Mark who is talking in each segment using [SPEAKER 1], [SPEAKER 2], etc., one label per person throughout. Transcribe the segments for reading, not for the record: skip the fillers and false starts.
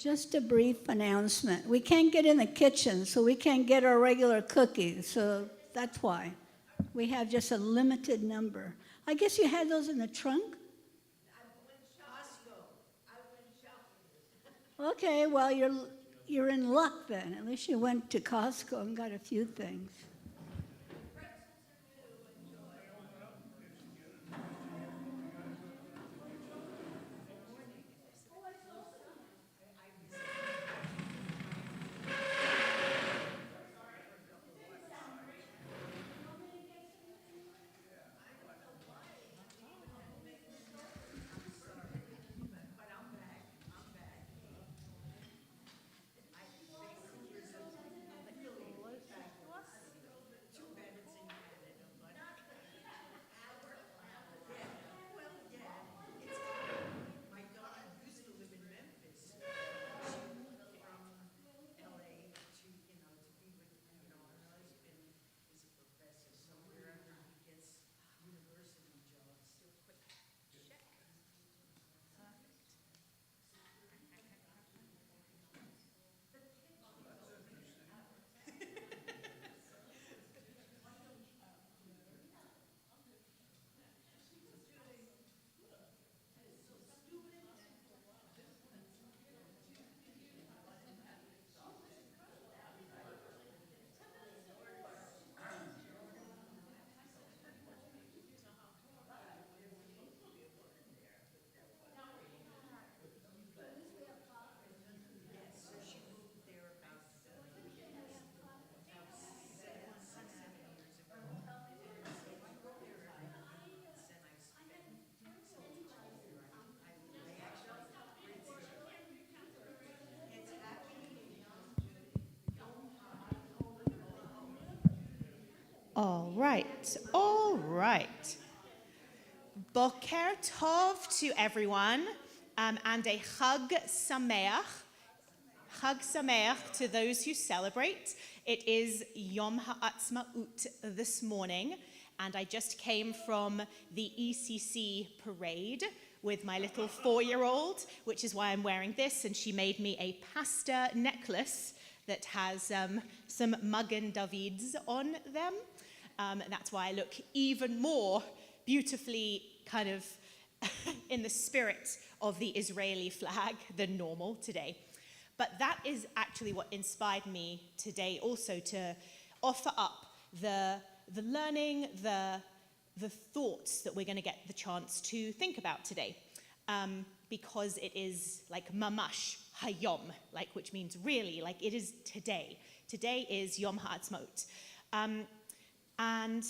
[SPEAKER 1] Just a brief announcement. We can't get in the kitchen, so we can't get our regular cookies, so that's why. We have just a limited number. I guess you had those in the trunk? Okay, well, you're in luck then. At least you went to Costco and got a few things.
[SPEAKER 2] All right. Boker Tov to everyone, and a Chag Sameach to those who celebrate. It is Yom Ha'atzmaut this morning, and I just came from the ECC parade with my little 4-year-old, which is why I'm wearing this, and she made me a pasta necklace that has some Magen Davids on them. That's why I look even more beautifully kind of in the spirit of the Israeli flag than normal today. But that is actually what inspired me today also to offer up the learning, the thoughts that we're going to get the chance to think about today. Because it is like mamash hayom, like, which means really, like, it is today. Today is Yom Ha'atzmaut. And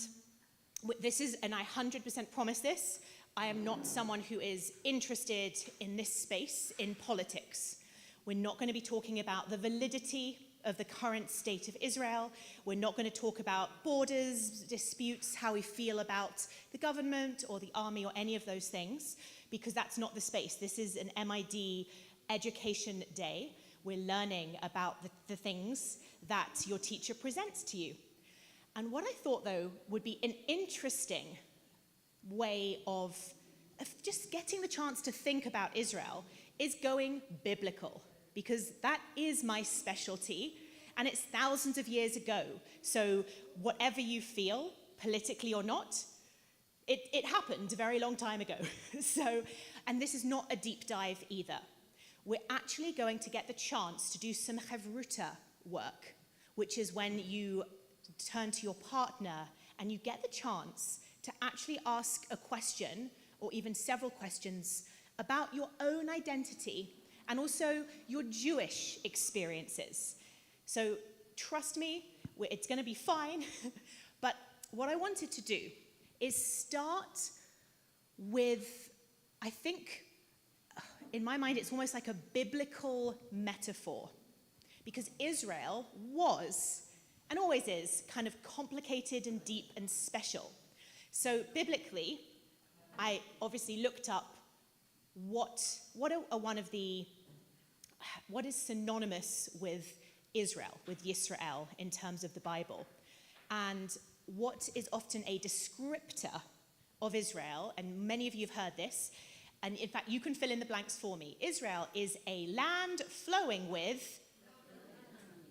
[SPEAKER 2] this is, and I 100% promise this, I am not someone who is interested in this space in politics. We're not going to be talking about the validity of the current state of Israel. We're not going to talk about borders, disputes, how we feel about the government or the army or any of those things, because that's not the space. This is an MID education day. We're learning about the things that your teacher presents to you. And what I thought, though, would be an interesting way of just getting the chance to think about Israel is going biblical, because that is my specialty, and it's thousands of years ago. So whatever you feel, politically or not, it happened a very long time ago. And this is not a deep dive either. We're actually going to get the chance to do some chavruta work, which is when you turn to your partner and you get the chance to actually ask a question or even several questions about your own identity and also your Jewish experiences. So trust me, it's going to be fine. But what I wanted to do is start with, I think, in my mind, it's almost like a biblical metaphor. Because Israel was, and always is, kind of complicated and deep and special. So biblically, I obviously looked up what is synonymous with Israel, with Yisrael, in terms of the Bible. And what is often a descriptor of Israel, and many of you have heard this, And in fact, you can fill in the blanks for me. Israel is a land flowing with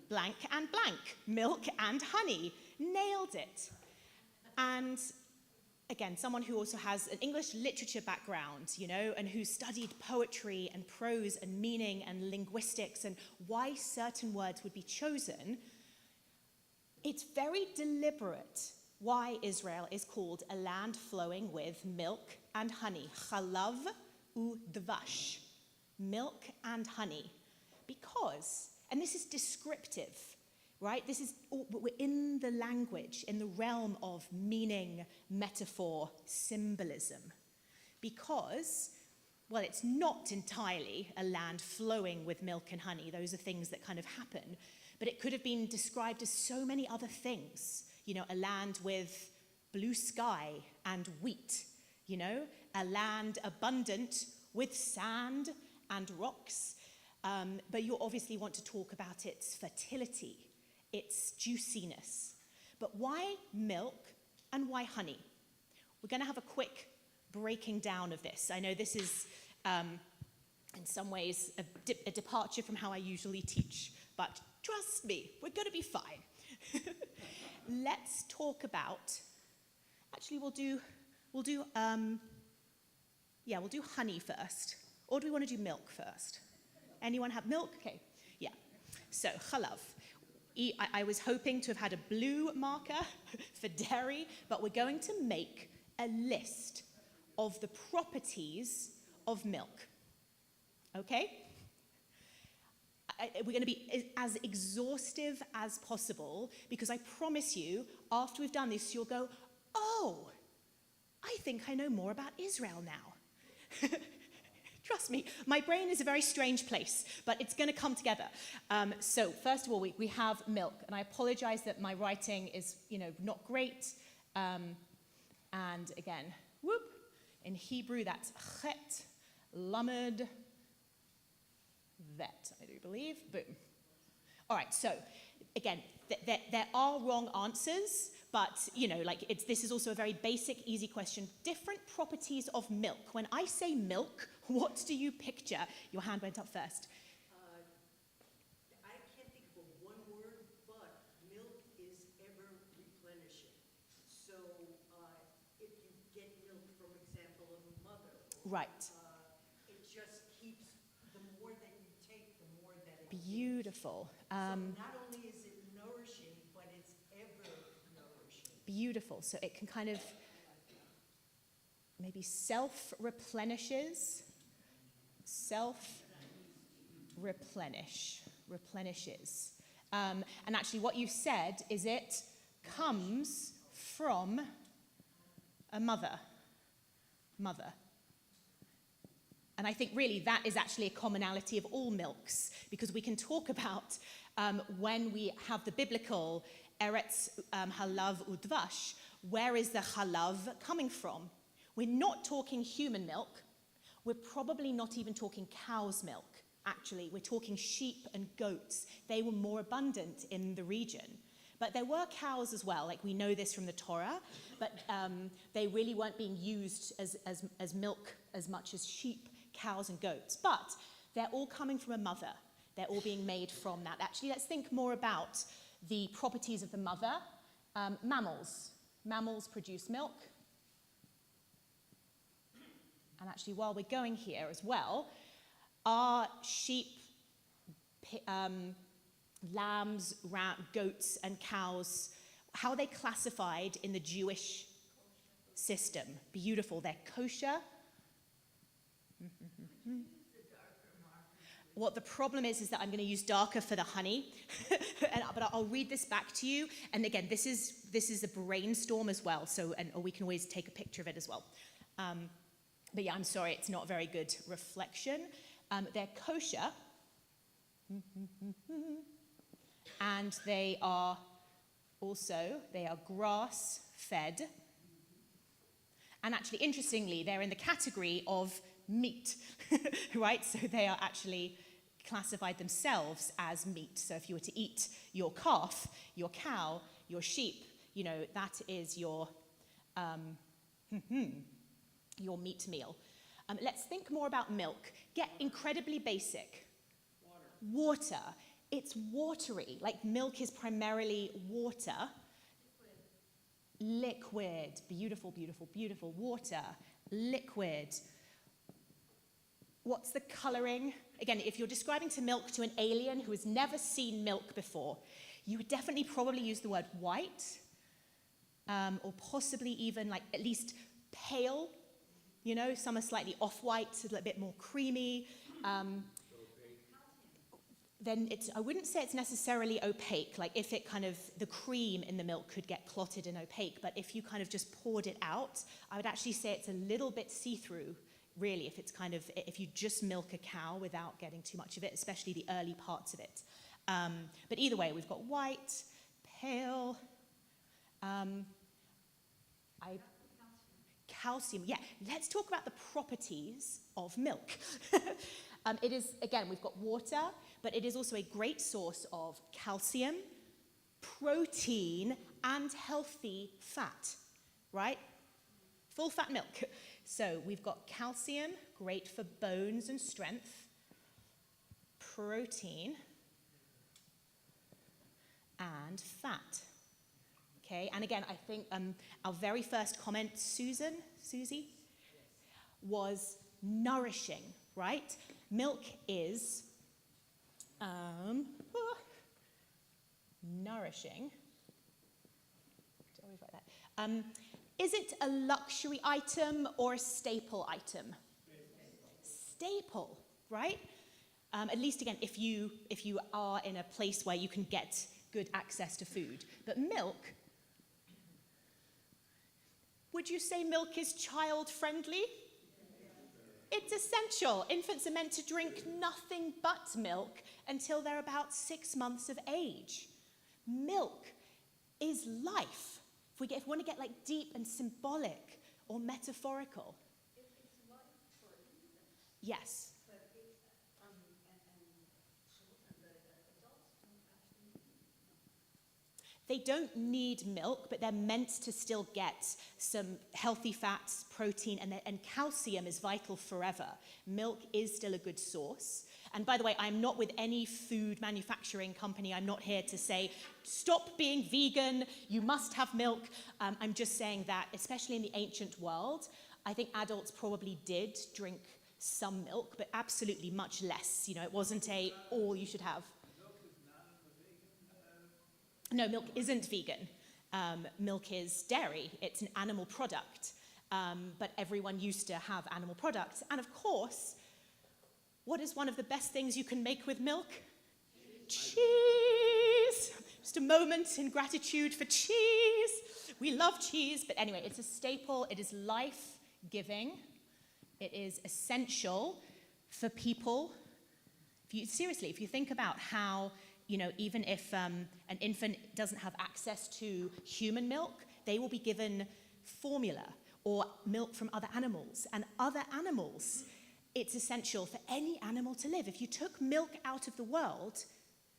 [SPEAKER 2] blank and blank, milk and honey. Nailed it. And again, someone who also has an English literature background, and who studied poetry and prose and meaning and linguistics and why certain words would be chosen, it's very deliberate why Israel is called a land flowing with milk and honey. Chalav udvash. Milk and honey. Because, and this is descriptive, right? We're in the language, in the realm of meaning, metaphor, symbolism. Because, well, it's not entirely a land flowing with milk and honey. Those are things that kind of happen. But it could have been described as so many other things. A land with blue sky and wheat. A land abundant with sand and rocks. But you obviously want to talk about its fertility, its juiciness. But why milk and why honey? We're going to have a quick breaking down of this. I know this is, in some ways, a departure from how I usually teach, but trust me, we're going to be fine. Let's talk about, actually we'll do honey first. Or do we want to do milk first? Anyone have milk? Okay, yeah. So, chalav. I was hoping to have had a blue marker for dairy, but we're going to make a list of the properties of milk. Okay? We're going to be as exhaustive as possible, because I promise you, after we've done this, you'll go, oh, I think I know more about Israel now. Trust me, my brain is a very strange place, but it's going to come together. So first of all, we have milk, and I apologize that my writing is, not great. And again, whoop, in Hebrew that's chet, lamed, vet, I do believe. Boom. All right, so again, there are wrong answers, but this is also a very basic, easy question. Different properties of milk. When I say milk, what do you picture? Your hand went up first.
[SPEAKER 3] I can't think of one word, but milk is ever replenishing. So if you get milk, for example, of a mother,
[SPEAKER 2] Right.
[SPEAKER 3] It just keeps, the more that you take, the more that it
[SPEAKER 2] Beautiful.
[SPEAKER 3] So not only is it nourishing, but it's ever nourishing.
[SPEAKER 2] Beautiful. So it can kind of maybe replenishes, replenishes. And actually what you said is it comes from a mother. And I think really that is actually a commonality of all milks, because we can talk about when we have the biblical Eretz halav udvash, where is the halav coming from? We're not talking human milk. We're probably not even talking cow's milk, actually. We're talking sheep and goats. They were more abundant in the region. But there were cows as well, like we know this from the Torah, but they really weren't being used as milk as much as sheep, cows, and goats. But they're all coming from a mother. They're all being made from that. Actually, let's think more about the properties of the mother. Mammals. Mammals produce milk. And actually, while we're going here as well, are sheep, lambs, goats, and cows, how are they classified in the Jewish system? Beautiful. They're kosher. What the problem is that I'm going to use darker for the honey, but I'll read this back to you. And again, this is a brainstorm as well, or we can always take a picture of it as well. But yeah, I'm sorry, it's not a very good reflection. They're kosher, and they are grass-fed. And actually, interestingly, they're in the category of meat, right? So they are actually classified themselves as meat. So if you were to eat your calf, your cow, your sheep, that is your meat meal. Let's think more about milk. Get incredibly basic. Water. It's watery. Like milk is primarily water. Liquid. Beautiful, beautiful, beautiful. Water. Liquid. What's the coloring? Again, if you're describing to milk to an alien who has never seen milk before, you would definitely probably use the word white, or possibly even like at least pale. You know, some are slightly off-white, a little bit more creamy. Then I wouldn't say it's necessarily opaque, like if it kind of, the cream in the milk could get clotted and opaque, but if you kind of just poured it out, I would actually say it's a little bit see-through, really, if it's kind of, if you just milk a cow without getting too much of it, especially the early parts of it. But either way, we've got white, pale, calcium. Yeah, let's talk about the properties of milk. It is, again, we've got water, but it is also a great source of calcium, protein, and healthy fat, right? Full fat milk. So we've got calcium, great for bones and strength, protein, and fat. Okay, and again, I think our very first comment, Susie, was nourishing, right? Milk is nourishing. Did I always write that? Is it a luxury item or a staple item? Staple, right? At least again, if you are in a place where you can get good access to food. But milk, would you say milk is child-friendly? It's essential. Infants are meant to drink nothing but milk until they're about 6 months of age. Milk is life. If we want to get like deep and symbolic or metaphorical.
[SPEAKER 3] It's life for infants,
[SPEAKER 2] Yes.
[SPEAKER 3] but children, but adults don't actually need milk.
[SPEAKER 2] They don't need milk, but they're meant to still get some healthy fats, protein, and calcium is vital forever. Milk is still a good source. And by the way, I'm not with any food manufacturing company. I'm not here to say, stop being vegan, you must have milk. I'm just saying that, especially in the ancient world, I think adults probably did drink some milk, but absolutely much less. You know, it wasn't all you should have. No, milk isn't vegan. Milk is dairy. It's an animal product. But everyone used to have animal products. And of course, what is one of the best things you can make with milk? Cheese. Just a moment in gratitude for cheese. We love cheese. But anyway, it's a staple. It is life-giving. It is essential for people. If you think about how, you know, even if an infant doesn't have access to human milk, they will be given formula or milk from other animals. And other animals, it's essential for any animal to live. If you took milk out of the world,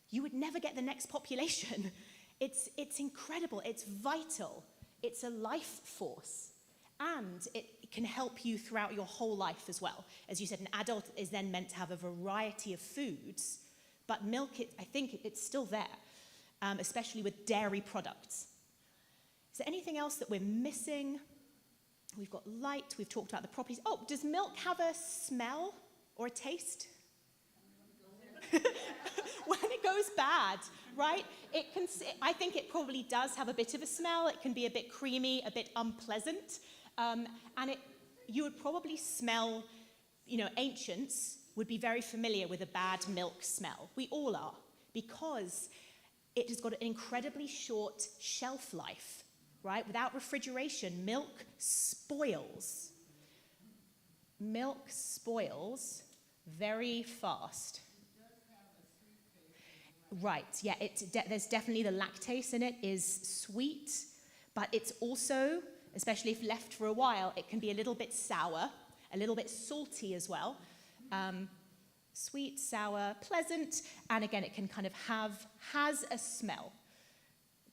[SPEAKER 2] you would never get the next population. It's incredible. It's vital. It's a life force. And it can help you throughout your whole life as well. As you said, an adult is then meant to have a variety of foods. But milk, I think it's still there, especially with dairy products. Is there anything else that we're missing? We've got light, we've talked about the properties. Oh, does milk have a smell or a taste? When it goes bad, right? I think it probably does have a bit of a smell. It can be a bit creamy, a bit unpleasant. And you would probably smell, you know, ancients would be very familiar with a bad milk smell. We all are, because it has got an incredibly short shelf life, right? Without refrigeration, milk spoils. Milk spoils very fast. Right, yeah, there's definitely the lactase in it is sweet, but it's also, especially if left for a while, it can be a little bit sour, a little bit salty as well. Sweet, sour, pleasant, and again, it can kind of has a smell,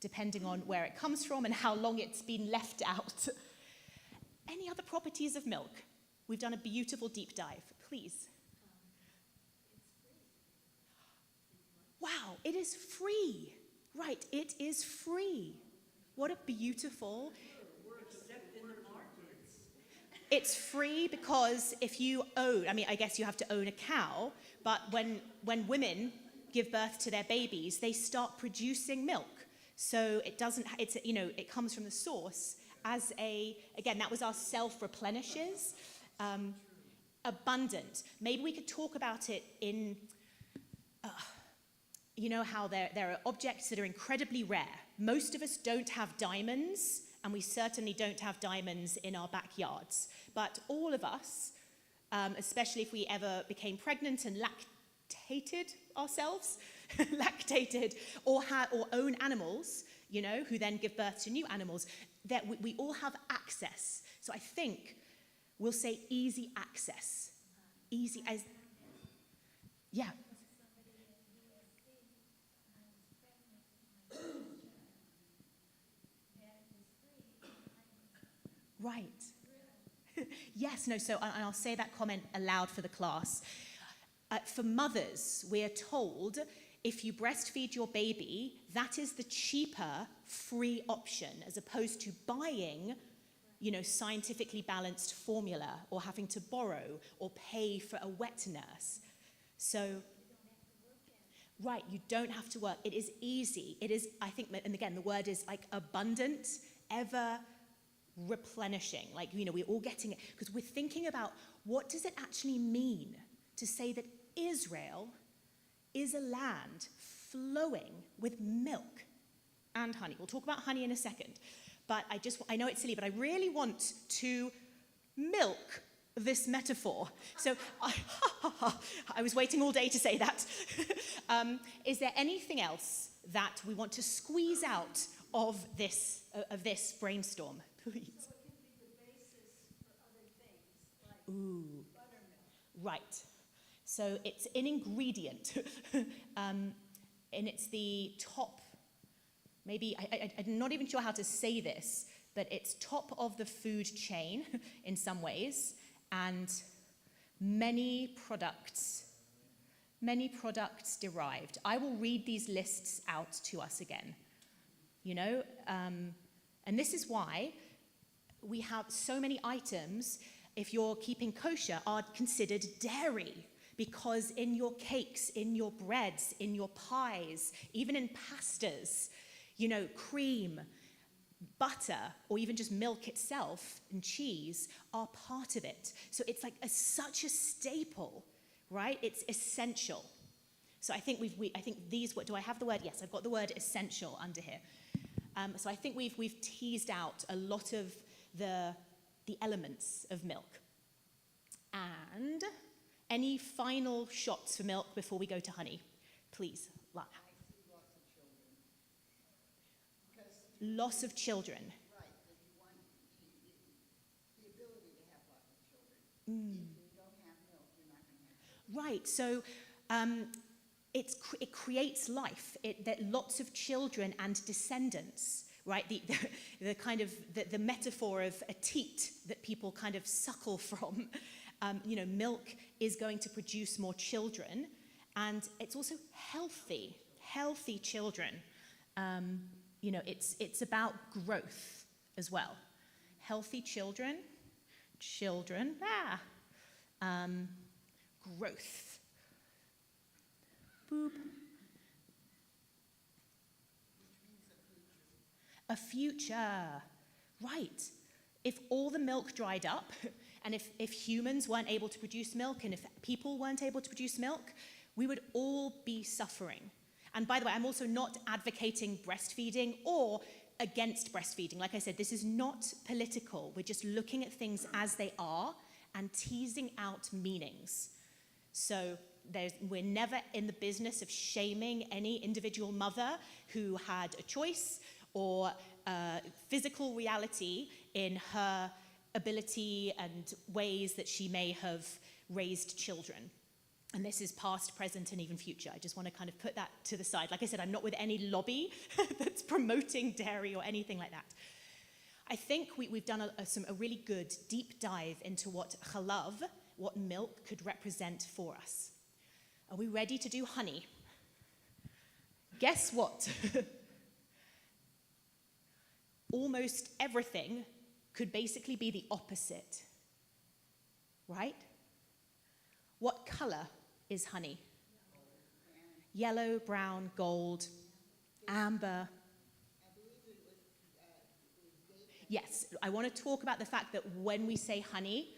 [SPEAKER 2] depending on where it comes from and how long it's been left out. Any other properties of milk? We've done a beautiful deep dive. Please. Wow, it is free. Right, it is free. What a beautiful. It's free because if you own, I mean, I guess you have to own a cow, but when women give birth to their babies, they start producing milk. So it doesn't, it's, you know, it comes from the source as a, again, that was our self-replenishes, abundant. Maybe we could talk about it in, you know how there are objects that are incredibly rare. Most of us don't have diamonds, and we certainly don't have diamonds in our backyards. But all of us, especially if we ever became pregnant and lactated ourselves, or own animals, you know, who then give birth to new animals, that we all have access. So I think we'll say easy access. Easy as, yeah. Right. Yes, no, so and I'll say that comment aloud for the class. For mothers, we are told if you breastfeed your baby, that is the cheaper, free option, as opposed to buying, you know, scientifically balanced formula or having to borrow or pay for a wet nurse. So, right, you don't have to work. It is easy. It is, I think, and again, the word is like abundant, ever replenishing. Like, you know, we're all getting it because we're thinking about what does it actually mean to say that Israel is a land flowing with milk and honey. We'll talk about honey in a second. But I know it's silly, but I really want to milk this metaphor. So I was waiting all day to say that. Is there anything else that we want to squeeze out of this brainstorm? Please.
[SPEAKER 3] So it can be the basis for other things, like buttermilk.
[SPEAKER 2] Right. So it's an ingredient, and it's the top, maybe, I'm not even sure how to say this, but it's top of the food chain in some ways, and many products derived. I will read these lists out to us again, you know, and this is why we have so many items, if you're keeping kosher, are considered dairy. Because in your cakes, in your breads, in your pies, even in pastas, you know, cream, butter, or even just milk itself and cheese are part of it. So it's like such a staple, right? It's essential. So I think I think these, do I have the word? Yes, I've got the word essential under here. So I think we've teased out a lot of the elements of milk. And any final shots for milk before we go to honey? Please.
[SPEAKER 4] I see lots of children.
[SPEAKER 2] Loss of children.
[SPEAKER 4] Right, that you want the ability to have lots of children. If you don't have milk, you're not going to have children.
[SPEAKER 2] Right, so it creates life, that lots of children and descendants, right? The kind of, the metaphor of a teat that people kind of suckle from. You know, milk is going to produce more children, and it's also healthy children. You know, it's about growth as well. Healthy children, growth. Boop. A future, right. If all the milk dried up, and if humans weren't able to produce milk, and if people weren't able to produce milk, we would all be suffering. And by the way, I'm also not advocating breastfeeding or against breastfeeding. Like I said, this is not political. We're just looking at things as they are and teasing out meanings. So we're never in the business of shaming any individual mother who had a choice or physical reality in her ability and ways that she may have raised children. And this is past, present, and even future. I just want to kind of put that to the side. Like I said, I'm not with any lobby that's promoting dairy or anything like that. I think we've done a really good deep dive into what chalav, what milk could represent for us. Are we ready to do honey? Guess what? Almost everything could basically be the opposite, right? What color is honey? Yellow, brown, gold, amber. Yes, I want to talk about the fact that when we say honey,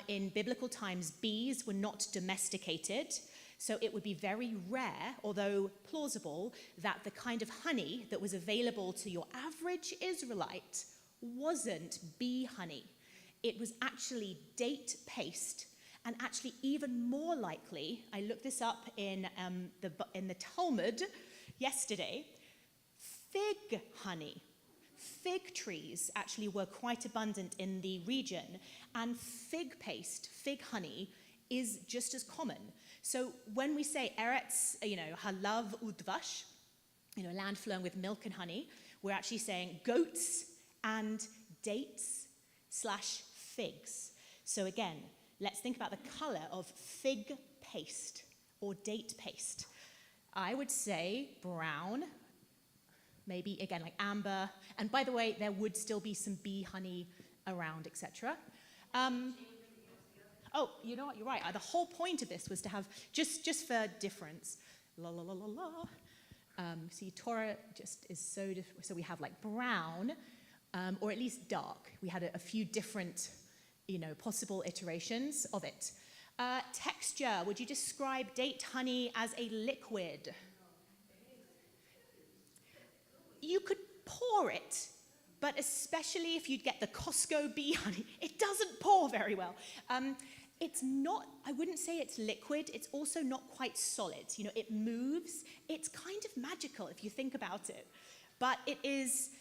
[SPEAKER 2] in biblical times, bees were not domesticated. So it would be very rare, although plausible, that the kind of honey that was available to your average Israelite wasn't bee honey. It was actually date paste, and actually even more likely, I looked this up in the Talmud yesterday, fig honey. Fig trees actually were quite abundant in the region, and fig paste, fig honey, is just as common. So when we say Eretz, halav udvash, land flowing with milk and honey, we're actually saying goats and dates / figs. So again, let's think about the color of fig paste or date paste. I would say brown, maybe again like amber. And by the way, there would still be some bee honey around, etc. Oh, you know what? You're right. The whole point of this was to have, just for difference, la la la la la. See, Torah just is so different. So we have like brown, or at least dark. We had a few different, possible iterations of it. Texture. Would you describe date honey as a liquid? You could pour it, but especially if you'd get the Costco bee honey, it doesn't pour very well. It's not, I wouldn't say it's liquid, it's also not quite solid. It moves, it's kind of magical if you think about it. But it is,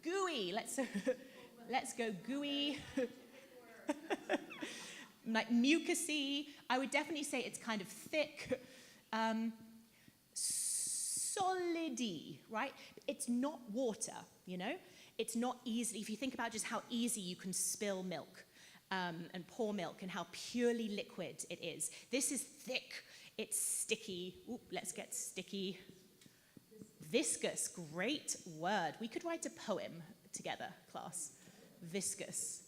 [SPEAKER 2] gooey. Let's go gooey. Like mucusy. I would definitely say it's kind of thick. Solidy, right? It's not water, It's not easy. If you think about just how easy you can spill milk and pour milk and how purely liquid it is. This is thick. It's sticky. Ooh, let's get sticky. Viscous, great word. We could write a poem together, class. Viscous.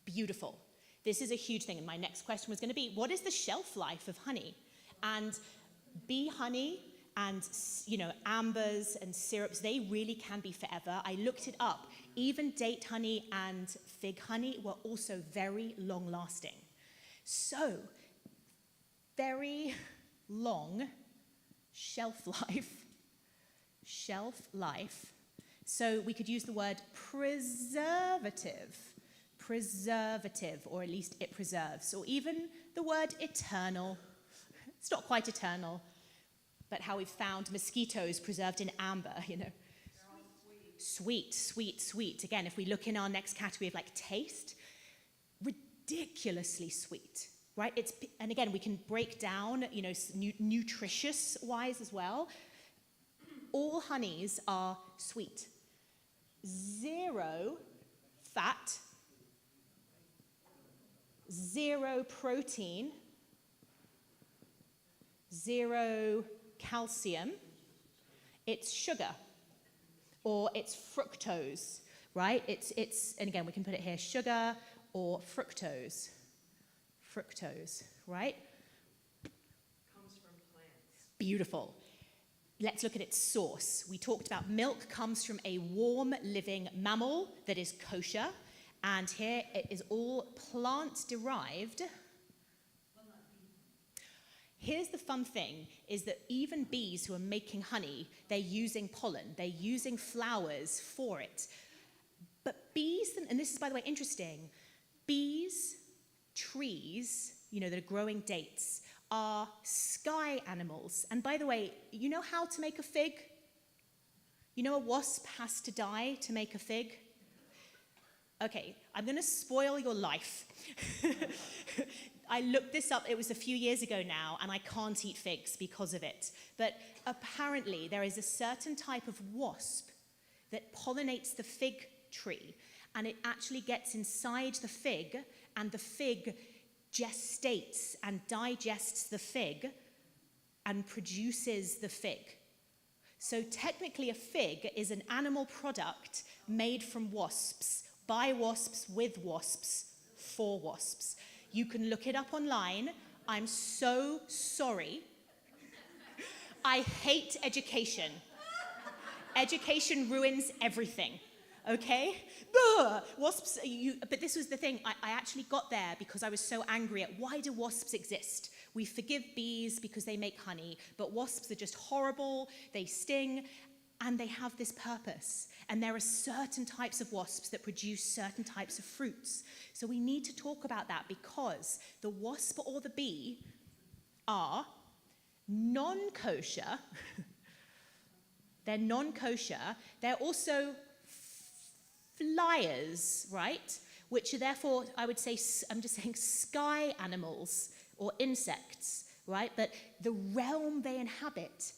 [SPEAKER 2] Beautiful. This is a huge thing. And my next question was going to be, what is the shelf life of honey? And bee honey and, ambers and syrups, they really can be forever. I looked it up. Even date honey and fig honey were also very long-lasting. So, very long shelf life. So we could use the word preservative, or at least it preserves, or even the word eternal. It's not quite eternal, but how we've found mosquitoes preserved in amber, Sweet. Again, if we look in our next category of like taste, ridiculously sweet, right? And again, we can break down, nutritious-wise as well. All honeys are sweet. 0 fat, 0 protein, 0 calcium. It's sugar, or it's fructose, right? It's and again, we can put it here, sugar or fructose, right?
[SPEAKER 3] Comes from plants.
[SPEAKER 2] Beautiful. Let's look at its source. We talked about milk comes from a warm living mammal that is kosher, and here it is all plant derived. Here's the fun thing, is that even bees who are making honey, they're using pollen, they're using flowers for it. But bees, and this is, by the way, interesting, bees, trees, that are growing dates, are sky animals. And by the way, you know how to make a fig? A wasp has to die to make a fig? Okay, I'm going to spoil your life. I looked this up, it was a few years ago now, and I can't eat figs because of it. But apparently there is a certain type of wasp that pollinates the fig tree, and it actually gets inside the fig, and the fig gestates and digests the fig and produces the fig. So technically a fig is an animal product made from wasps, by wasps, with wasps, for wasps. You can look it up online. I'm so sorry. I hate education. Education ruins everything, okay? Wasps, but this was the thing. I actually got there because I was so angry at why do wasps exist? We forgive bees because they make honey, but wasps are just horrible, they sting, and they have this purpose. And there are certain types of wasps that produce certain types of fruits. So we need to talk about that because the wasp or the bee are non-kosher. They're non-kosher. They're also flyers, right? Which are therefore, I would say, I'm just saying sky animals or insects, right? But the realm they inhabit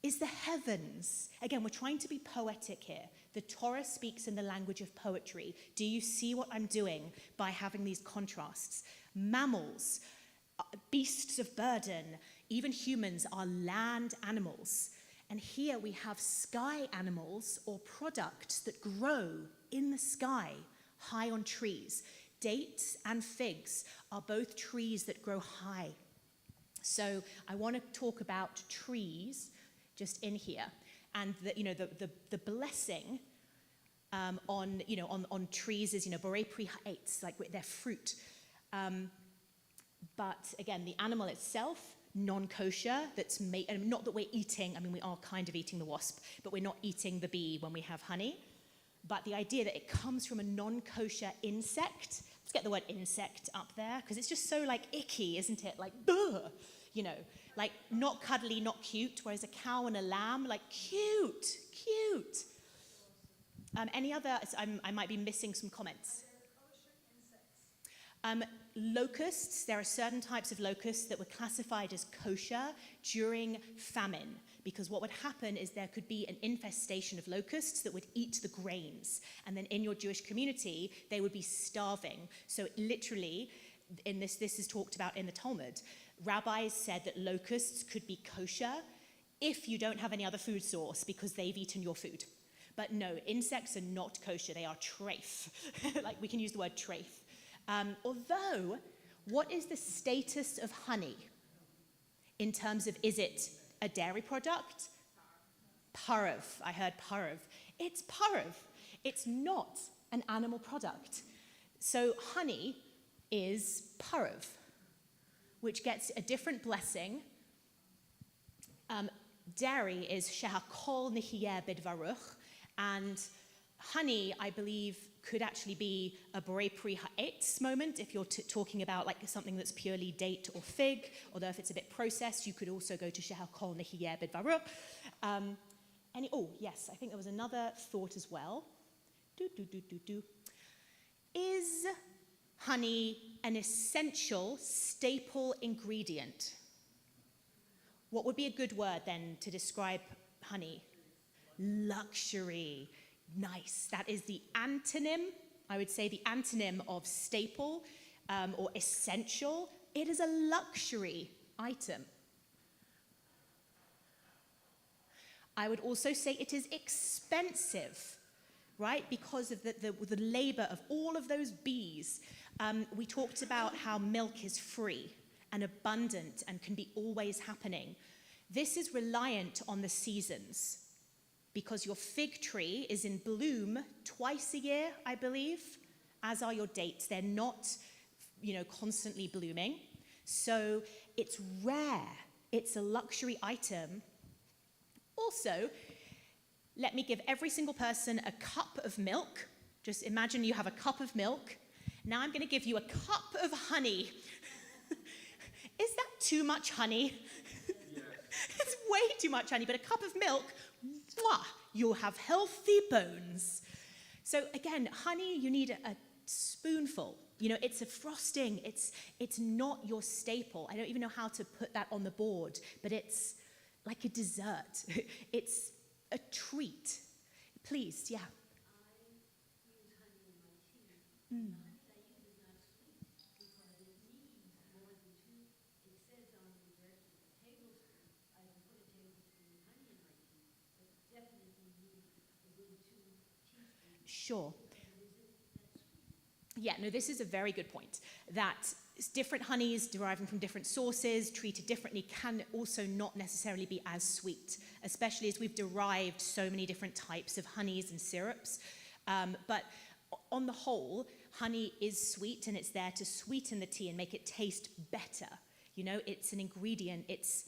[SPEAKER 2] is the heavens. Again, we're trying to be poetic here. The Torah speaks in the language of poetry. Do you see what I'm doing by having these contrasts? Mammals, beasts of burden, even humans are land animals. And here we have sky animals or products that grow in the sky, high on trees. Dates and figs are both trees that grow high. So I want to talk about trees just in here, and the blessing on trees is borei pri ha'etz, like their fruit. But again, the animal itself, non-kosher, that's made, and not that we're eating. I mean, we are kind of eating the wasp, but we're not eating the bee when we have honey. But the idea that it comes from a non-kosher insect. Let's get the word insect up there, because it's just so icky, isn't it? Like not cuddly, not cute, whereas a cow and a lamb, cute. Any other, I might be missing some comments. Locusts, there are certain types of locusts that were classified as kosher during famine, because what would happen is there could be an infestation of locusts that would eat the grains, and then in your Jewish community, they would be starving. So literally, this is talked about in the Talmud, rabbis said that locusts could be kosher if you don't have any other food source because they've eaten your food. But no, insects are not kosher, they are treif. We can use the word treif. Although, what is the status of honey in terms of, is it a dairy product? Parv. I heard parv. It's parv. It's not an animal product. So honey is parv, which gets a different blessing. Dairy is shehakol nihiyeh bidvaruch, and honey, I believe, could actually be a borei pri ha'etz moment if you're talking about something that's purely date or fig, although if it's a bit processed, you could also go to shehakol nihiyeh bidvaruch. Yes, I think there was another thought as well. Is honey an essential, staple ingredient? What would be a good word then to describe honey? Luxury. Nice. That is the antonym, I would say the antonym of staple or essential. It is a luxury item. I would also say it is expensive, right? Because of the labor of all of those bees. We talked about how milk is free and abundant and can be always happening. This is reliant on the seasons, because your fig tree is in bloom twice a year, I believe, as are your dates. They're not, constantly blooming. So it's rare. It's a luxury item. Also, let me give every single person a cup of milk. Just imagine you have a cup of milk. Now I'm going to give you a cup of honey. Is that too much honey? Yes. It's way too much honey, but a cup of milk, mwah, you'll have healthy bones. So again, honey, you need a spoonful, You know, it's a frosting. It's not your staple. I don't even know how to put that on the board, but it's like a dessert. It's a treat. Please, yeah. Sure. Yeah, no, this is a very good point. That different honeys deriving from different sources, treated differently, can also not necessarily be as sweet, especially as we've derived so many different types of honeys and syrups. But on the whole, honey is sweet, and it's there to sweeten the tea and make it taste better. You know, it's an ingredient. It's,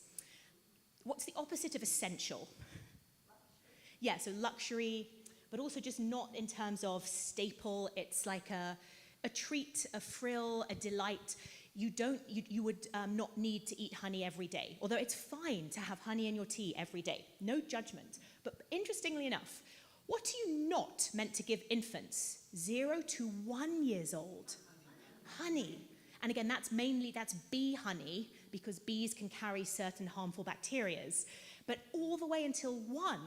[SPEAKER 2] what's the opposite of essential? Yeah, so luxury, but also just not in terms of staple. It's like a treat, a frill, a delight. You would not need to eat honey every day, although it's fine to have honey in your tea every day. No judgment. But interestingly enough, what are you not meant to give infants 0 to 1 years old? Honey. And again, that's bee honey, because bees can carry certain harmful bacterias. But all the way until 1,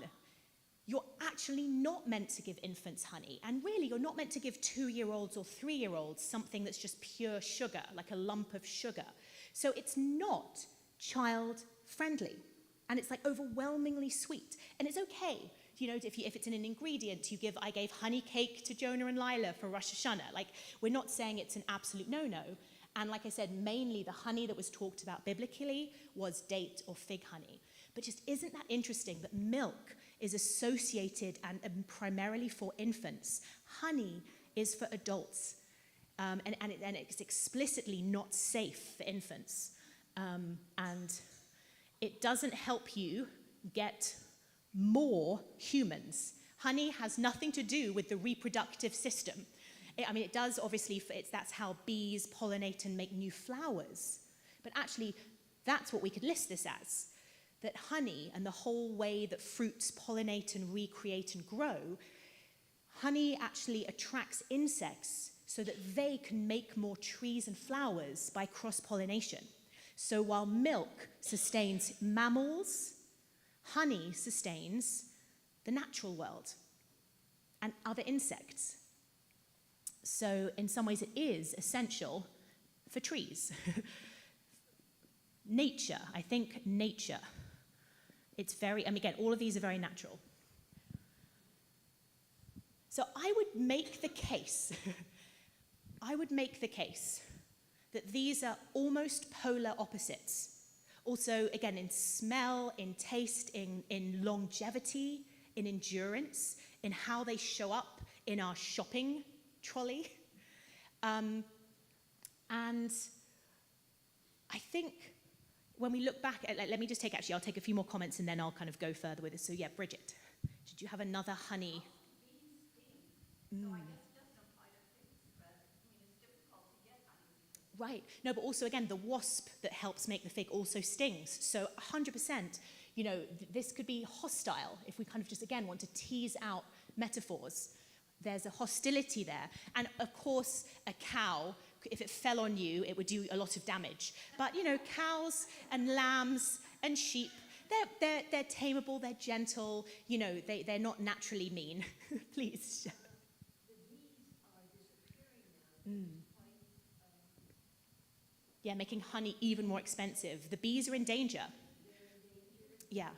[SPEAKER 2] you're actually not meant to give infants honey. And really, you're not meant to give 2-year-olds or 3-year-olds something that's just pure sugar, like a lump of sugar. So it's not child-friendly. And it's like overwhelmingly sweet. And it's okay. You know, if it's in an ingredient, I gave honey cake to Jonah and Lila for Rosh Hashanah. Like, we're not saying it's an absolute no-no. And like I said, mainly the honey that was talked about biblically was date or fig honey. But just isn't that interesting that milk is associated and primarily for infants? Honey is for adults, and it's explicitly not safe for infants. And it doesn't help you get more humans. Honey has nothing to do with the reproductive system. It does, obviously, that's how bees pollinate and make new flowers. But actually, that's what we could list this as. That honey and the whole way that fruits pollinate and recreate and grow, honey actually attracts insects so that they can make more trees and flowers by cross-pollination. So while milk sustains mammals, honey sustains the natural world and other insects. So in some ways it is essential for trees. Nature, I think nature. It's very, again, all of these are very natural. So I would make the case, that these are almost polar opposites. Also, again, in smell, in taste, in longevity, in endurance, in how they show up in our shopping trolley. And I think when we look back at, let me just I'll take a few more comments and then I'll kind of go further with this. So yeah, Bridget, did you have another honey? Right. No, but also, again, the wasp that helps make the fig also stings. So 100%, this could be hostile if we kind of just, again, want to tease out metaphors. There's a hostility there. And, of course, a cow, if it fell on you, it would do a lot of damage. But, cows and lambs and sheep, they're tameable, they're gentle, they're not naturally mean. Please. Yeah, making honey even more expensive. The bees are in danger. Yeah.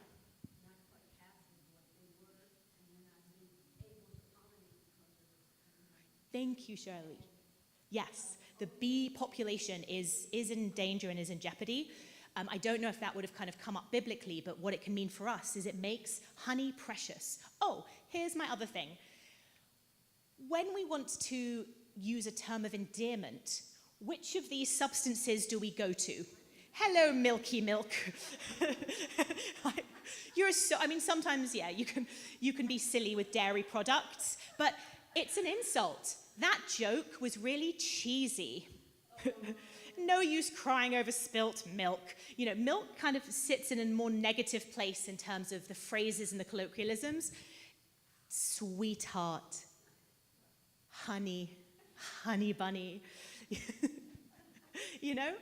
[SPEAKER 2] Thank you, Shirley. Yes, the bee population is in danger and is in jeopardy. I don't know if that would have kind of come up biblically, but what it can mean for us is it makes honey precious. Oh, here's my other thing. When we want to use a term of endearment, which of these substances do we go to? Hello, milky milk. Sometimes, yeah, you can be silly with dairy products, but it's an insult. That joke was really cheesy. No use crying over spilt milk. Milk kind of sits in a more negative place in terms of the phrases and the colloquialisms. Sweetheart, honey bunny. you know?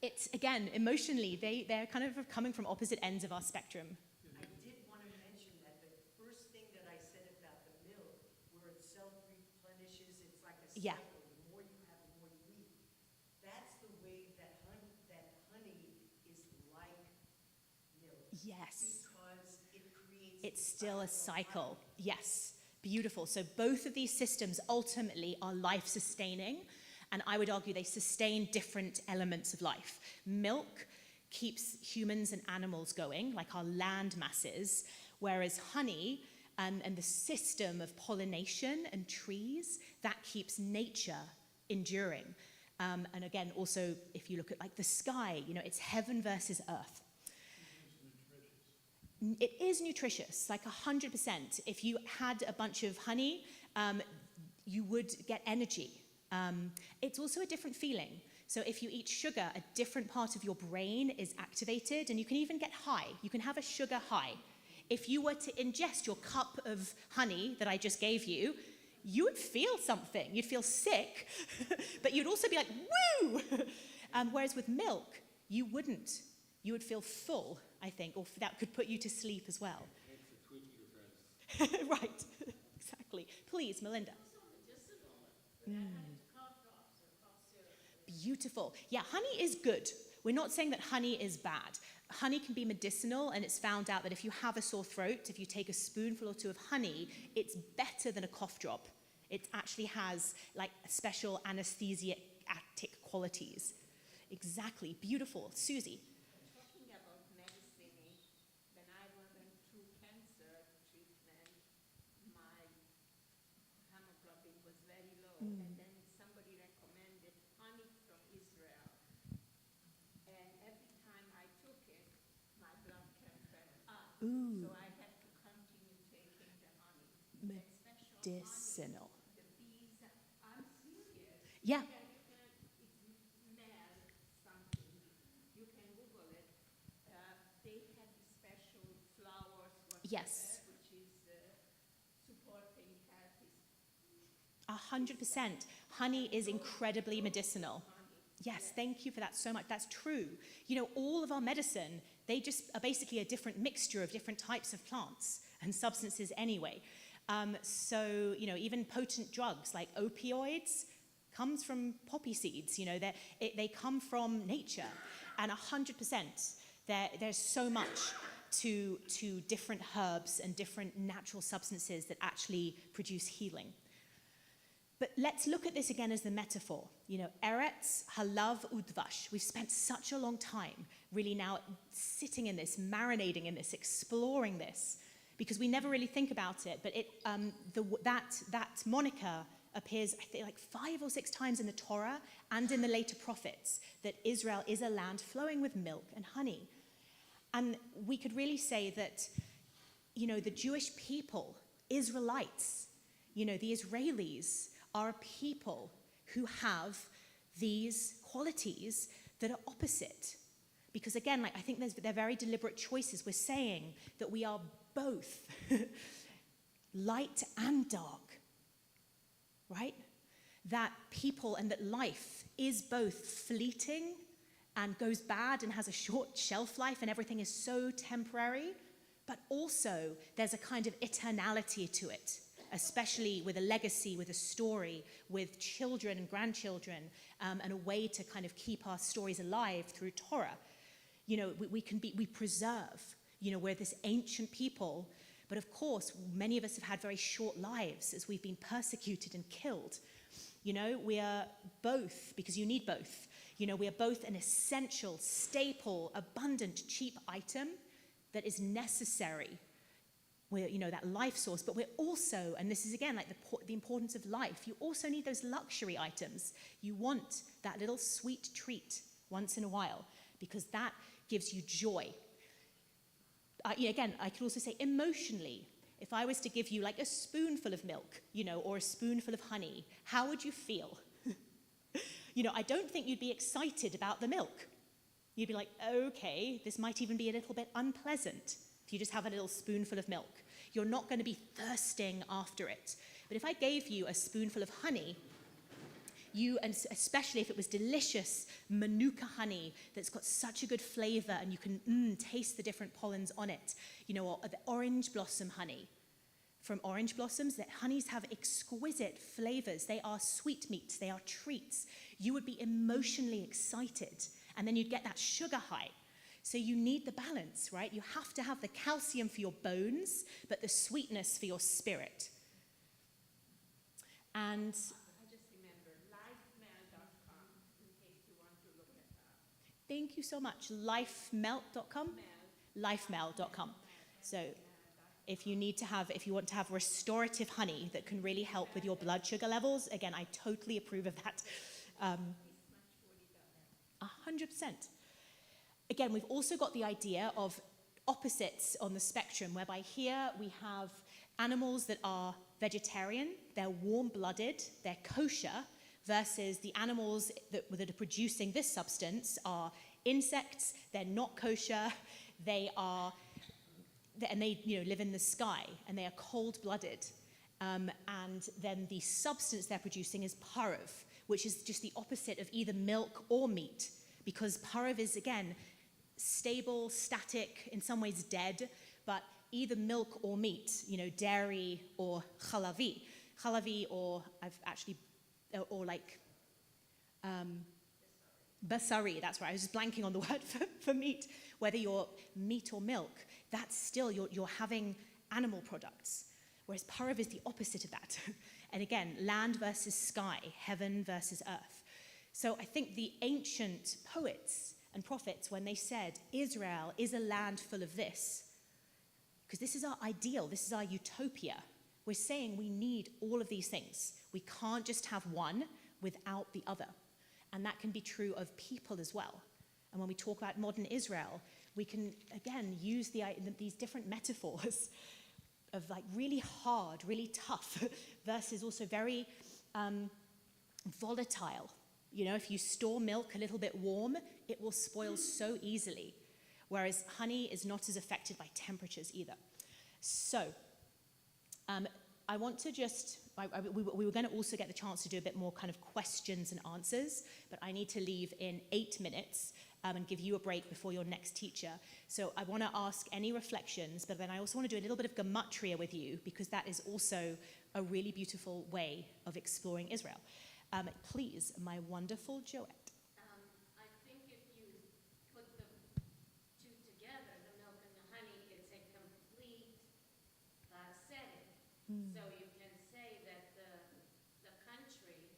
[SPEAKER 2] It's, again, emotionally, they're kind of coming from opposite ends of our spectrum.
[SPEAKER 3] I did want to mention that the first thing that I said about the milk, where it self-replenishes, it's like a
[SPEAKER 2] Yeah.
[SPEAKER 3] cycle. The more you have, the more you eat. That's the way that honey is like milk.
[SPEAKER 2] Yes.
[SPEAKER 3] Because it creates.
[SPEAKER 2] It's
[SPEAKER 3] the
[SPEAKER 2] still a
[SPEAKER 3] of
[SPEAKER 2] cycle.
[SPEAKER 3] life.
[SPEAKER 2] Yes. Beautiful. So both of these systems ultimately are life-sustaining, and I would argue they sustain different elements of life. Milk keeps humans and animals going, like our land masses, whereas honey and the system of pollination and trees, that keeps nature enduring. And again, also, if you look at like the sky, you know, it's heaven versus earth. It is nutritious, like 100%. If you had a bunch of honey, you would get energy. It's also a different feeling. So if you eat sugar, a different part of your brain is activated, and you can even get high. You can have a sugar high. If you were to ingest your cup of honey that I just gave you, you would feel something. You'd feel sick, but you'd also be like, woo! Whereas with milk, you wouldn't. You would feel full, I think, or that could put you to sleep as well. Right, exactly. Please, Melinda. Beautiful. Yeah, honey is good. We're not saying that honey is bad. Honey can be medicinal, and it's found out that if you have a sore throat, if you take a spoonful or two of honey, it's better than a cough drop. It actually has like special anesthetic qualities. Exactly. Beautiful. Susie.
[SPEAKER 4] Talking about medicine, when I went through cancer treatment, my hemoglobin was very low, and then somebody recommended honey from Israel. And every time I took it, my blood kept went up.
[SPEAKER 2] Ooh.
[SPEAKER 4] So I had to continue taking the honey. That special
[SPEAKER 2] Medicinal.
[SPEAKER 4] honey, the bees, I'm serious.
[SPEAKER 2] Yeah.
[SPEAKER 4] It's Mel something. You can Google it. They have the special flowers,
[SPEAKER 2] Yes.
[SPEAKER 4] which is supporting healthy
[SPEAKER 2] 100%. Honey is incredibly medicinal. Yes, thank you for that so much. That's true. You know, all of our medicine, they just are basically a different mixture of different types of plants and substances anyway. So, you know, even potent drugs like opioids comes from poppy seeds. You know, they come from nature. And 100%, there's so much to different herbs and different natural substances that actually produce healing. But let's look at this again as the metaphor. You know, Eretz, Halav, Udvash. We've spent such a long time really now sitting in this, marinating in this, exploring this, because we never really think about it. But that moniker appears, I think, like 5 or 6 times in the Torah and in the later prophets, that Israel is a land flowing with milk and honey. And we could really say that, you know, the Jewish people, Israelites, you know, the Israelis, are a people who have these qualities that are opposite. Because again, like, I think they're very deliberate choices. We're saying that we are both light and dark, right? That people and that life is both fleeting and goes bad and has a short shelf life and everything is so temporary, but also there's a kind of eternality to it. Especially with a legacy, with a story, with children and grandchildren, and a way to kind of keep our stories alive through Torah. You know, we preserve, you know, we're this ancient people, but of course, many of us have had very short lives as we've been persecuted and killed. You know, we are both, because you need both, you know, we are both an essential, staple, abundant, cheap item that is necessary. We're, you know, that life source, but we're also, and this is again like the importance of life, you also need those luxury items. You want that little sweet treat once in a while, because that gives you joy. Again, I could also say emotionally, if I was to give you like a spoonful of milk, you know, or a spoonful of honey, how would you feel? You know, I don't think you'd be excited about the milk. You'd be like, okay, this might even be a little bit unpleasant. If you just have a little spoonful of milk, you're not going to be thirsting after it. But if I gave you a spoonful of honey, and especially if it was delicious Manuka honey that's got such a good flavor and you can taste the different pollens on it, or the orange blossom honey. From orange blossoms, that honeys have exquisite flavors. They are sweetmeats, they are treats. You would be emotionally excited, and then you'd get that sugar high. So you need the balance, right? You have to have the calcium for your bones, but the sweetness for your spirit. And
[SPEAKER 4] I just remember lifemail.com in case you want to look at that.
[SPEAKER 2] thank you so much. Lifemelt.com? Lifemail.com. So if you want to have restorative honey that can really help with your blood sugar levels, again, I totally approve of that. 100%. Again, we've also got the idea of opposites on the spectrum, whereby here we have animals that are vegetarian, they're warm-blooded, they're kosher, versus the animals that are producing this substance are insects, they're not kosher, they live in the sky, and they are cold-blooded. And then the substance they're producing is parov, which is just the opposite of either milk or meat, because parov is, again, stable, static, in some ways dead, but either milk or meat, dairy or chalavi. Chalavi or basari, that's right, I was just blanking on the word for meat. Whether you're meat or milk, that's still, you're having animal products. Whereas parov is the opposite of that. And again, land versus sky, heaven versus earth. So I think the ancient poets and prophets, when they said, Israel is a land full of this, because this is our ideal, this is our utopia, we're saying we need all of these things. We can't just have one without the other. And that can be true of people as well. And when we talk about modern Israel, we can, again, use these different metaphors of like really hard, really tough, versus also very volatile. If you store milk a little bit warm, it will spoil so easily. Whereas honey is not as affected by temperatures either. So, I want to just, we were going to also get the chance to do a bit more kind of questions and answers, but I need to leave in 8 minutes and give you a break before your next teacher. So I want to ask any reflections, but then I also want to do a little bit of gematria with you, because that is also a really beautiful way of exploring Israel. Please, my wonderful Joette.
[SPEAKER 4] I think if you put the two together, the milk and the honey, it's a complete setting. So you can say that the country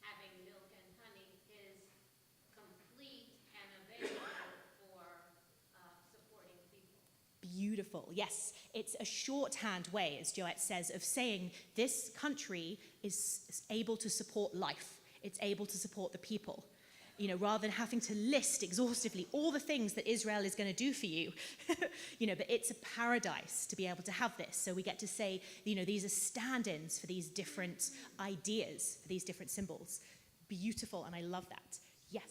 [SPEAKER 4] having milk and honey is complete and available for supporting people.
[SPEAKER 2] Beautiful, yes. It's a shorthand way, as Joette says, of saying this country is able to support life. It's able to support the people. Rather than having to list exhaustively all the things that Israel is going to do for you. But it's a paradise to be able to have this. So we get to say, these are stand-ins for these different ideas, for these different symbols. Beautiful, and I love that. Yes.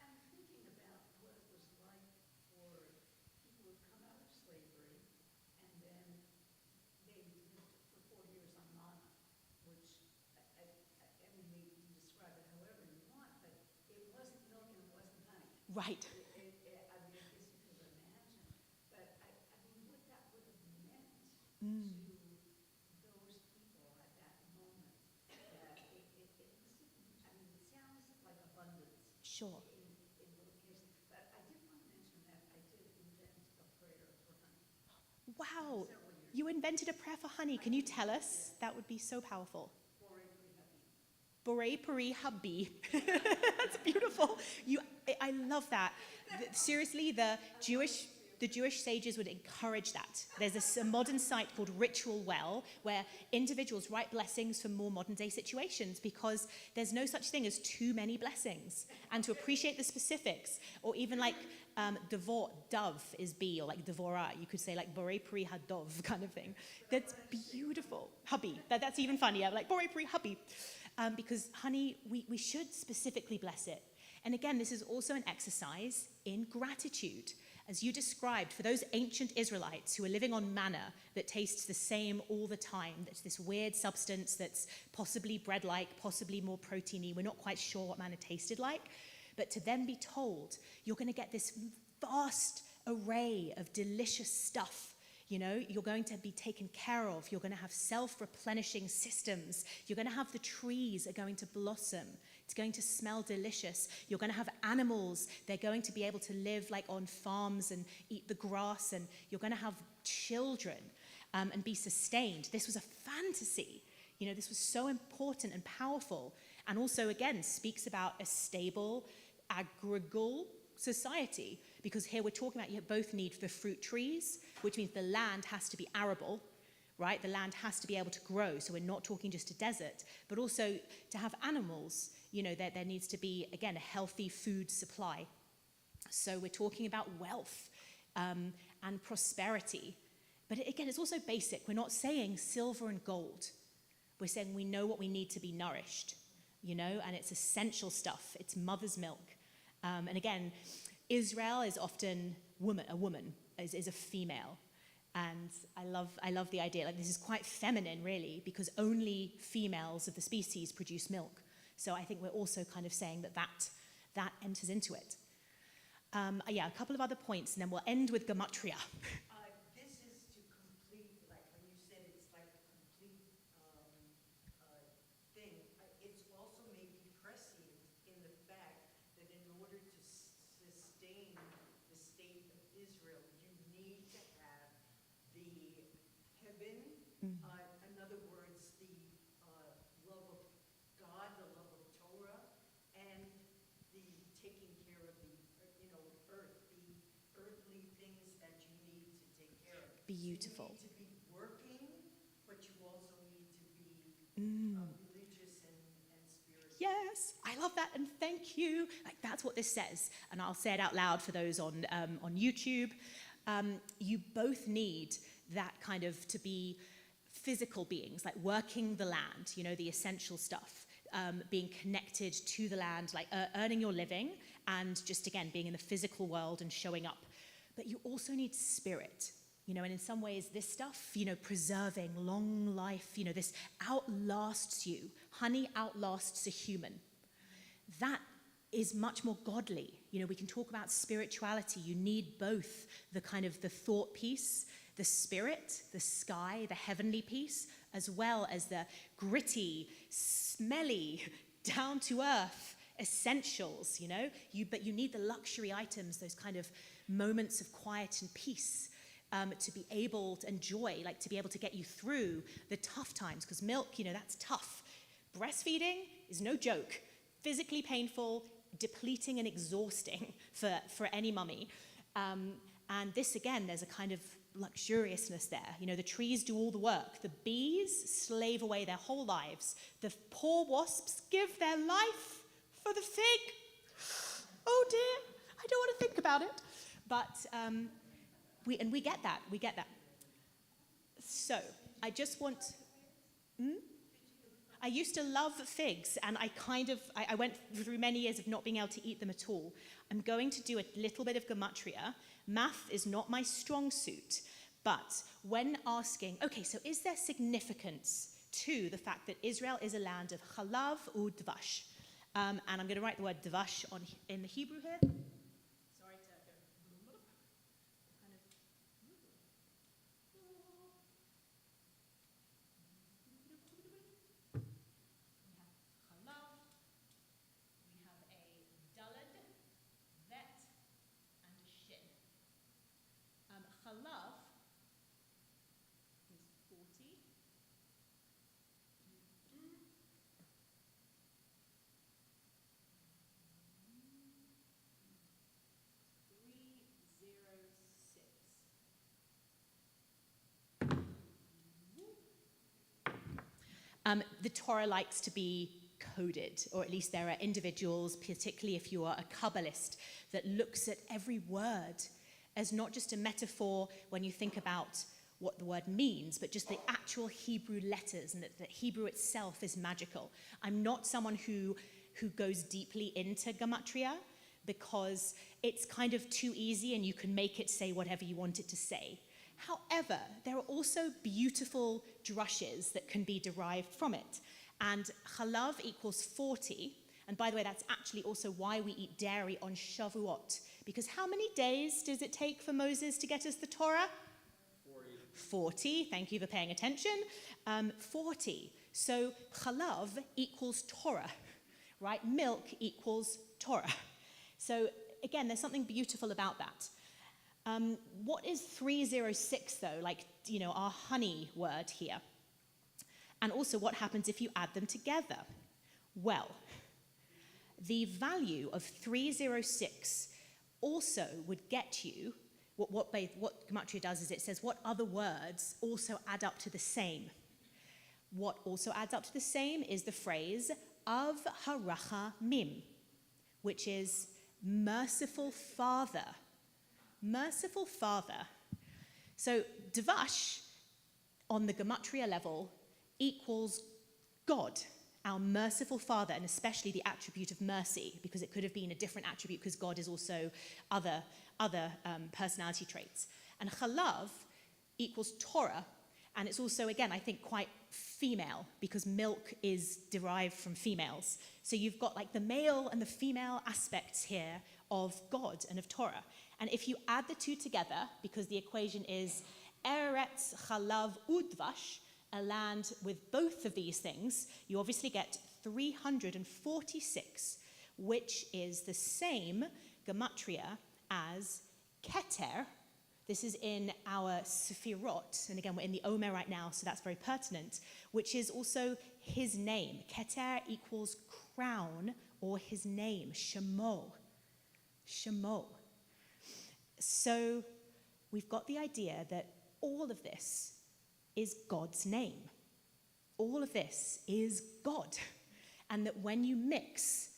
[SPEAKER 3] I'm thinking about what it was like for people who come out of slavery, and then they lived for 4 years on manna, which, I mean, you can describe it however you want, but it wasn't milk and it wasn't honey.
[SPEAKER 2] Right.
[SPEAKER 3] I mean, I guess you could imagine, but I mean, what that would have meant to those people at that moment, that it was, I mean, it sounds like abundance.
[SPEAKER 2] Sure.
[SPEAKER 3] In both cases, but I did want to mention that I did invent a prayer for honey.
[SPEAKER 2] Wow.
[SPEAKER 3] Several years.
[SPEAKER 2] You invented a prayer for honey. Can you tell us? That would be so powerful. Borei Puri Habi. That's beautiful. I love that. Seriously, the Jewish sages would encourage that. There's a modern site called Ritual Well, where individuals write blessings for more modern day situations, because there's no such thing as too many blessings. And to appreciate the specifics, or even like dove is bee, or like devora, you could say like Borei Puri Hadov kind of thing. That's beautiful. Hubby. That's even funnier, like Borei Puri Hubby. Because honey, we should specifically bless it. And again, this is also an exercise in gratitude. as you described, for those ancient Israelites who are living on manna that tastes the same all the time, that's this weird substance that's possibly bread-like, possibly more proteiny, we're not quite sure what manna tasted like, but to then be told, you're going to get this vast array of delicious stuff. You know, you're going to be taken care of. You're going to have self-replenishing systems. You're going to have the trees are going to blossom. It's going to smell delicious. You're going to have animals. They're going to be able to live like on farms and eat the grass. And you're going to have children and be sustained. This was a fantasy. You know, this was so important and powerful. And also, again, speaks about a stable, agricultural society. Because here we're talking about you both need the fruit trees, which means the land has to be arable, right? The land has to be able to grow. So we're not talking just a desert, but also to have animals. You know, there needs to be, again, a healthy food supply. So we're talking about wealth and prosperity. But again, it's also basic. We're not saying silver and gold. We're saying we know what we need to be nourished, you know, and it's essential stuff. It's mother's milk. And again, Israel is often a woman, is a female. And I love the idea. Like, this is quite feminine, really, because only females of the species produce milk. So I think we're also kind of saying that enters into it. A couple of other points, and then we'll end with gematria.
[SPEAKER 3] This is to complete, like when you said it's like a complete thing, it's also maybe prescient in the fact that in order to sustain the state of Israel, you need to have the heaven, in other words, the love of God, the love of Torah, and the taking care of the, earth, the earthly things that you need to take care of.
[SPEAKER 2] Beautiful.
[SPEAKER 3] You need to be working, but you also need to be religious and spiritual.
[SPEAKER 2] Yes, I love that, and thank you. Like, that's what this says, and I'll say it out loud for those on YouTube. You both need that kind of to be physical beings, like working the land, you know, the essential stuff, being connected to the land, like earning your living, and just, again, being in the physical world and showing up. But you also need spirit, you know, and in some ways this stuff, you know, preserving long life, you know, this outlasts you. Honey outlasts a human. That is much more godly. You know, we can talk about spirituality. You need both the kind of the thought piece, the spirit, the sky, the heavenly piece, as well as the gritty, smelly, down-to-earth essentials, you know? But you need the luxury items, those kind of moments of quiet and peace, to be able to enjoy, like to be able to get you through the tough times, because milk, you know, that's tough. Breastfeeding is no joke. Physically painful, depleting and exhausting for any mummy. And this, again, there's a kind of luxuriousness there. You know, the trees do all the work. The bees slave away their whole lives. The poor wasps give their life for the fig. Oh dear, I don't want to think about it. But we get that. We get that. So I just want. I used to love figs, and I went through many years of not being able to eat them at all. I'm going to do a little bit of gematria. Math is not my strong suit, but when asking, okay, so is there significance to the fact that Israel is a land of chalav udvash? And I'm going to write the word dvash in the Hebrew here. Sorry to go. Chalav is 40. The Torah likes to be coded, or at least there are individuals, particularly if you are a Kabbalist, that looks at every word as not just a metaphor when you think about what the word means, but just the actual Hebrew letters, and that Hebrew itself is magical. I'm not someone who goes deeply into gematria, because it's kind of too easy and you can make it say whatever you want it to say. However, there are also beautiful drushes that can be derived from it. And chalav equals 40. And by the way, that's actually also why we eat dairy on Shavuot. Because how many days does it take for Moses to get us the Torah? 40. Thank you for paying attention. 40. So chalav equals Torah, right? Milk equals Torah. So again, there's something beautiful about that. What is 306 though? Like, our honey word here. And also what happens if you add them together? Well, the value of 306 also would get you, what Gematria does is it says what other words also add up to the same. What also adds up to the same is the phrase Av Harachamim, which is merciful Father. Merciful Father. So Dvash, on the Gematria level, equals God, our merciful Father, and especially the attribute of mercy, because it could have been a different attribute because God is also other personality traits. And Chalav equals Torah, and it's also, again, I think quite female, because milk is derived from females. So you've got like the male and the female aspects here of God and of Torah. And if you add the two together, because the equation is Eretz, Chalav, Udvash, a land with both of these things, you obviously get 346, which is the same gematria as Keter. This is in our Sefirot, and again, we're in the Omer right now, so that's very pertinent, which is also his name. Keter equals crown, or his name, Shemo. Shemo. So we've got the idea that all of this is God's name. All of this is God. And that when you mix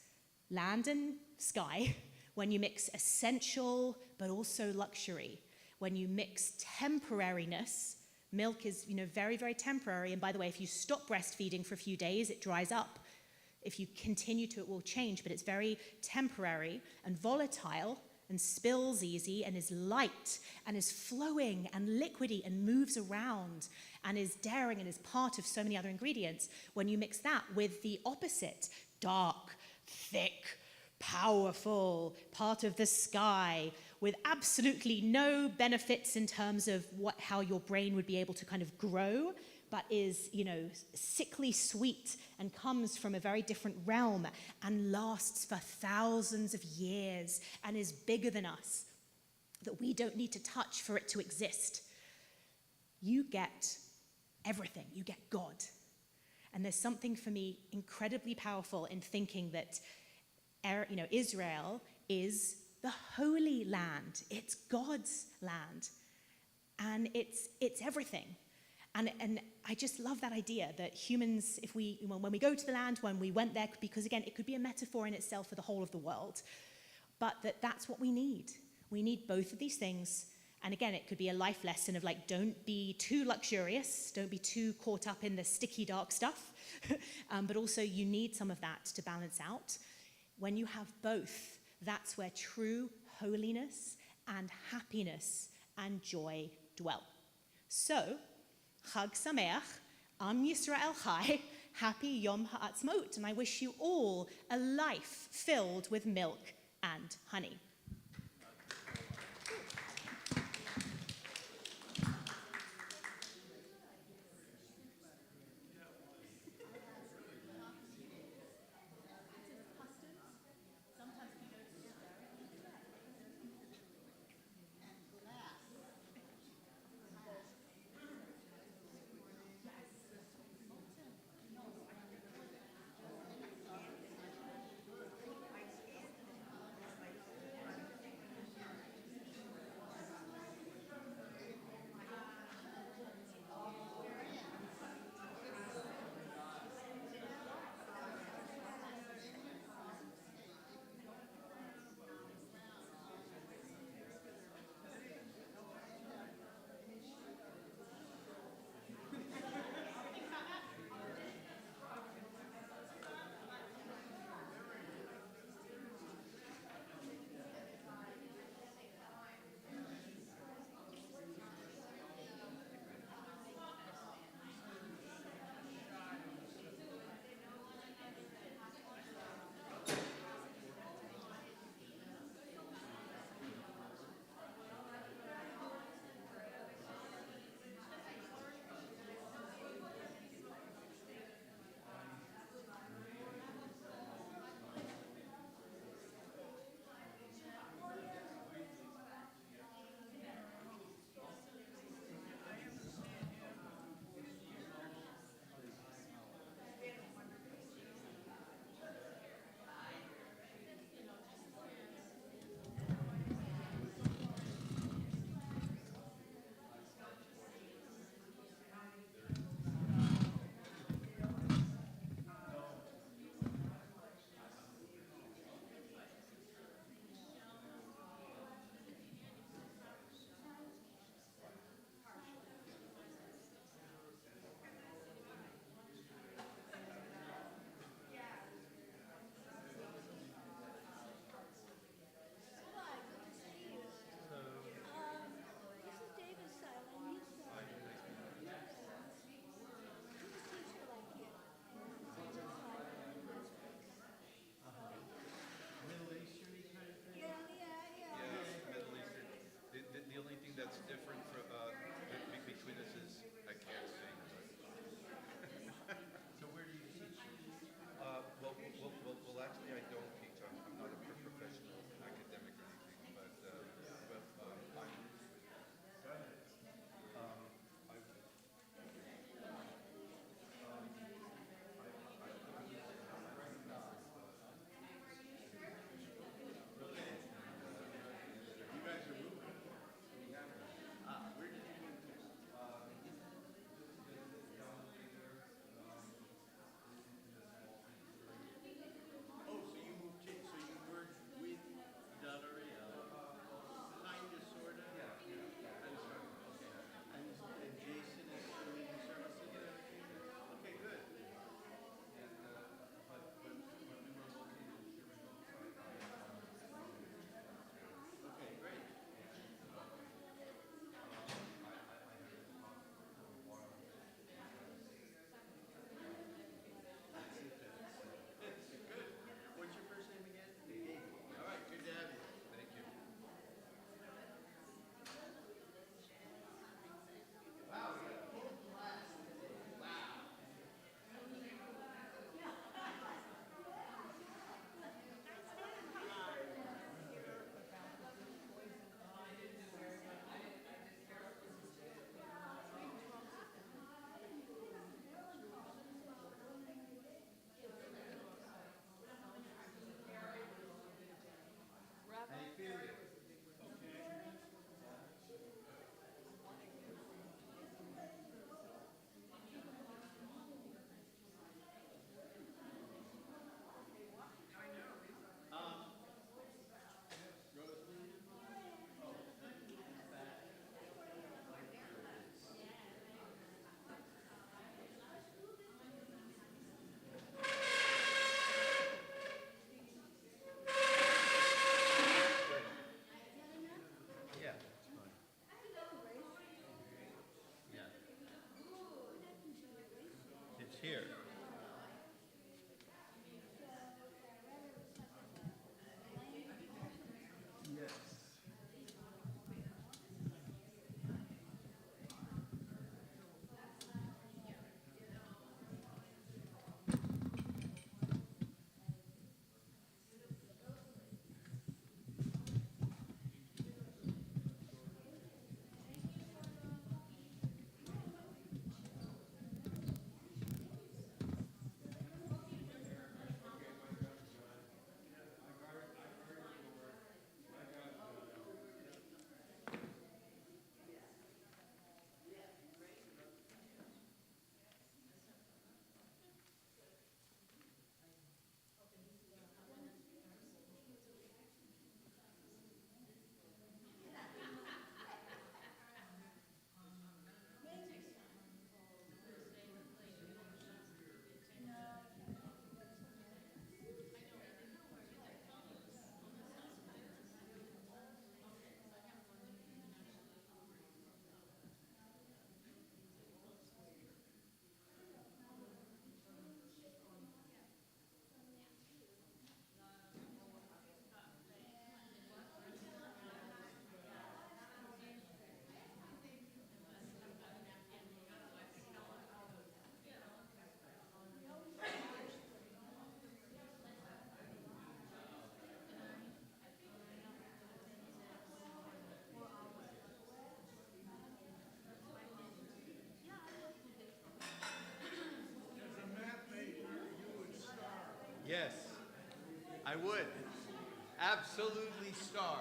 [SPEAKER 2] land and sky, when you mix essential but also luxury, when you mix temporariness, milk is, very, very temporary. And by the way, if you stop breastfeeding for a few days, it dries up. If you continue to, it will change, but it's very temporary and volatile and spills easy and is light and is flowing and liquidy and moves around and is daring and is part of so many other ingredients. When you mix that with the opposite, dark, thick, powerful, part of the sky, with absolutely no benefits in terms of how your brain would be able to kind of grow, but is, sickly sweet and comes from a very different realm and lasts for thousands of years and is bigger than us, that we don't need to touch for it to exist. You get everything. You get God. And there's something for me incredibly powerful in thinking that, Israel is the Holy Land. It's God's land. And it's everything. And I just love that idea that humans, when we go to the land, when we went there, because again, it could be a metaphor in itself for the whole of the world, but that's what we need. We need both of these things. And again, it could be a life lesson of don't be too luxurious, don't be too caught up in the sticky, dark stuff, but also you need some of that to balance out. When you have both, that's where true holiness and happiness and joy dwell. So, Chag Sameach, Am Yisrael Chai, happy Yom Ha'atzmaut, and I wish you all a life filled with milk and honey.
[SPEAKER 5] I would. Absolutely starve.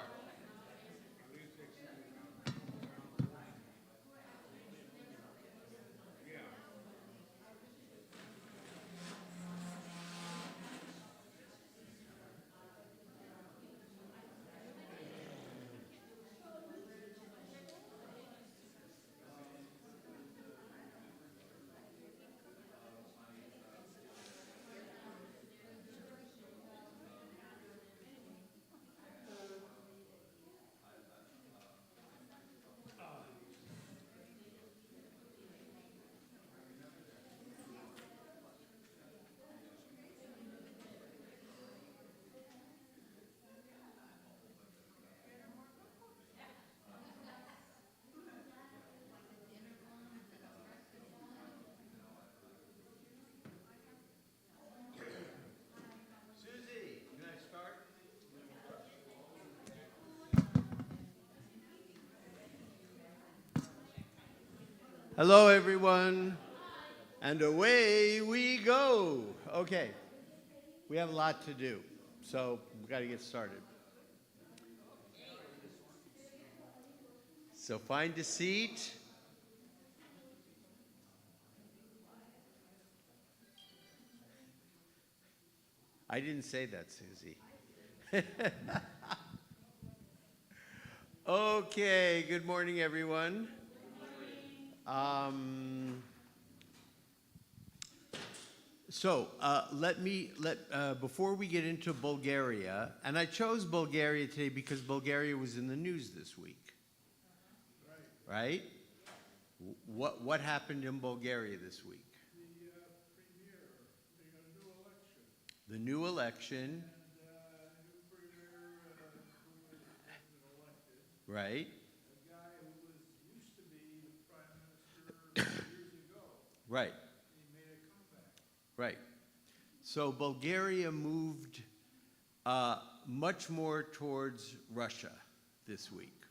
[SPEAKER 5] Susie, can I start? Hello, everyone. And away we go. Okay, we have a lot to do, so we've got to get started. So find a seat. I didn't say that, Susie. Okay, good morning, everyone. Before we get into Bulgaria, and I chose Bulgaria today because Bulgaria was in the news this week. Right? What happened in Bulgaria this week? The new election. Right.
[SPEAKER 6] A guy who used to be the prime minister years ago.
[SPEAKER 5] Right.
[SPEAKER 6] He made a comeback.
[SPEAKER 5] Right. So Bulgaria moved much more towards Russia this week.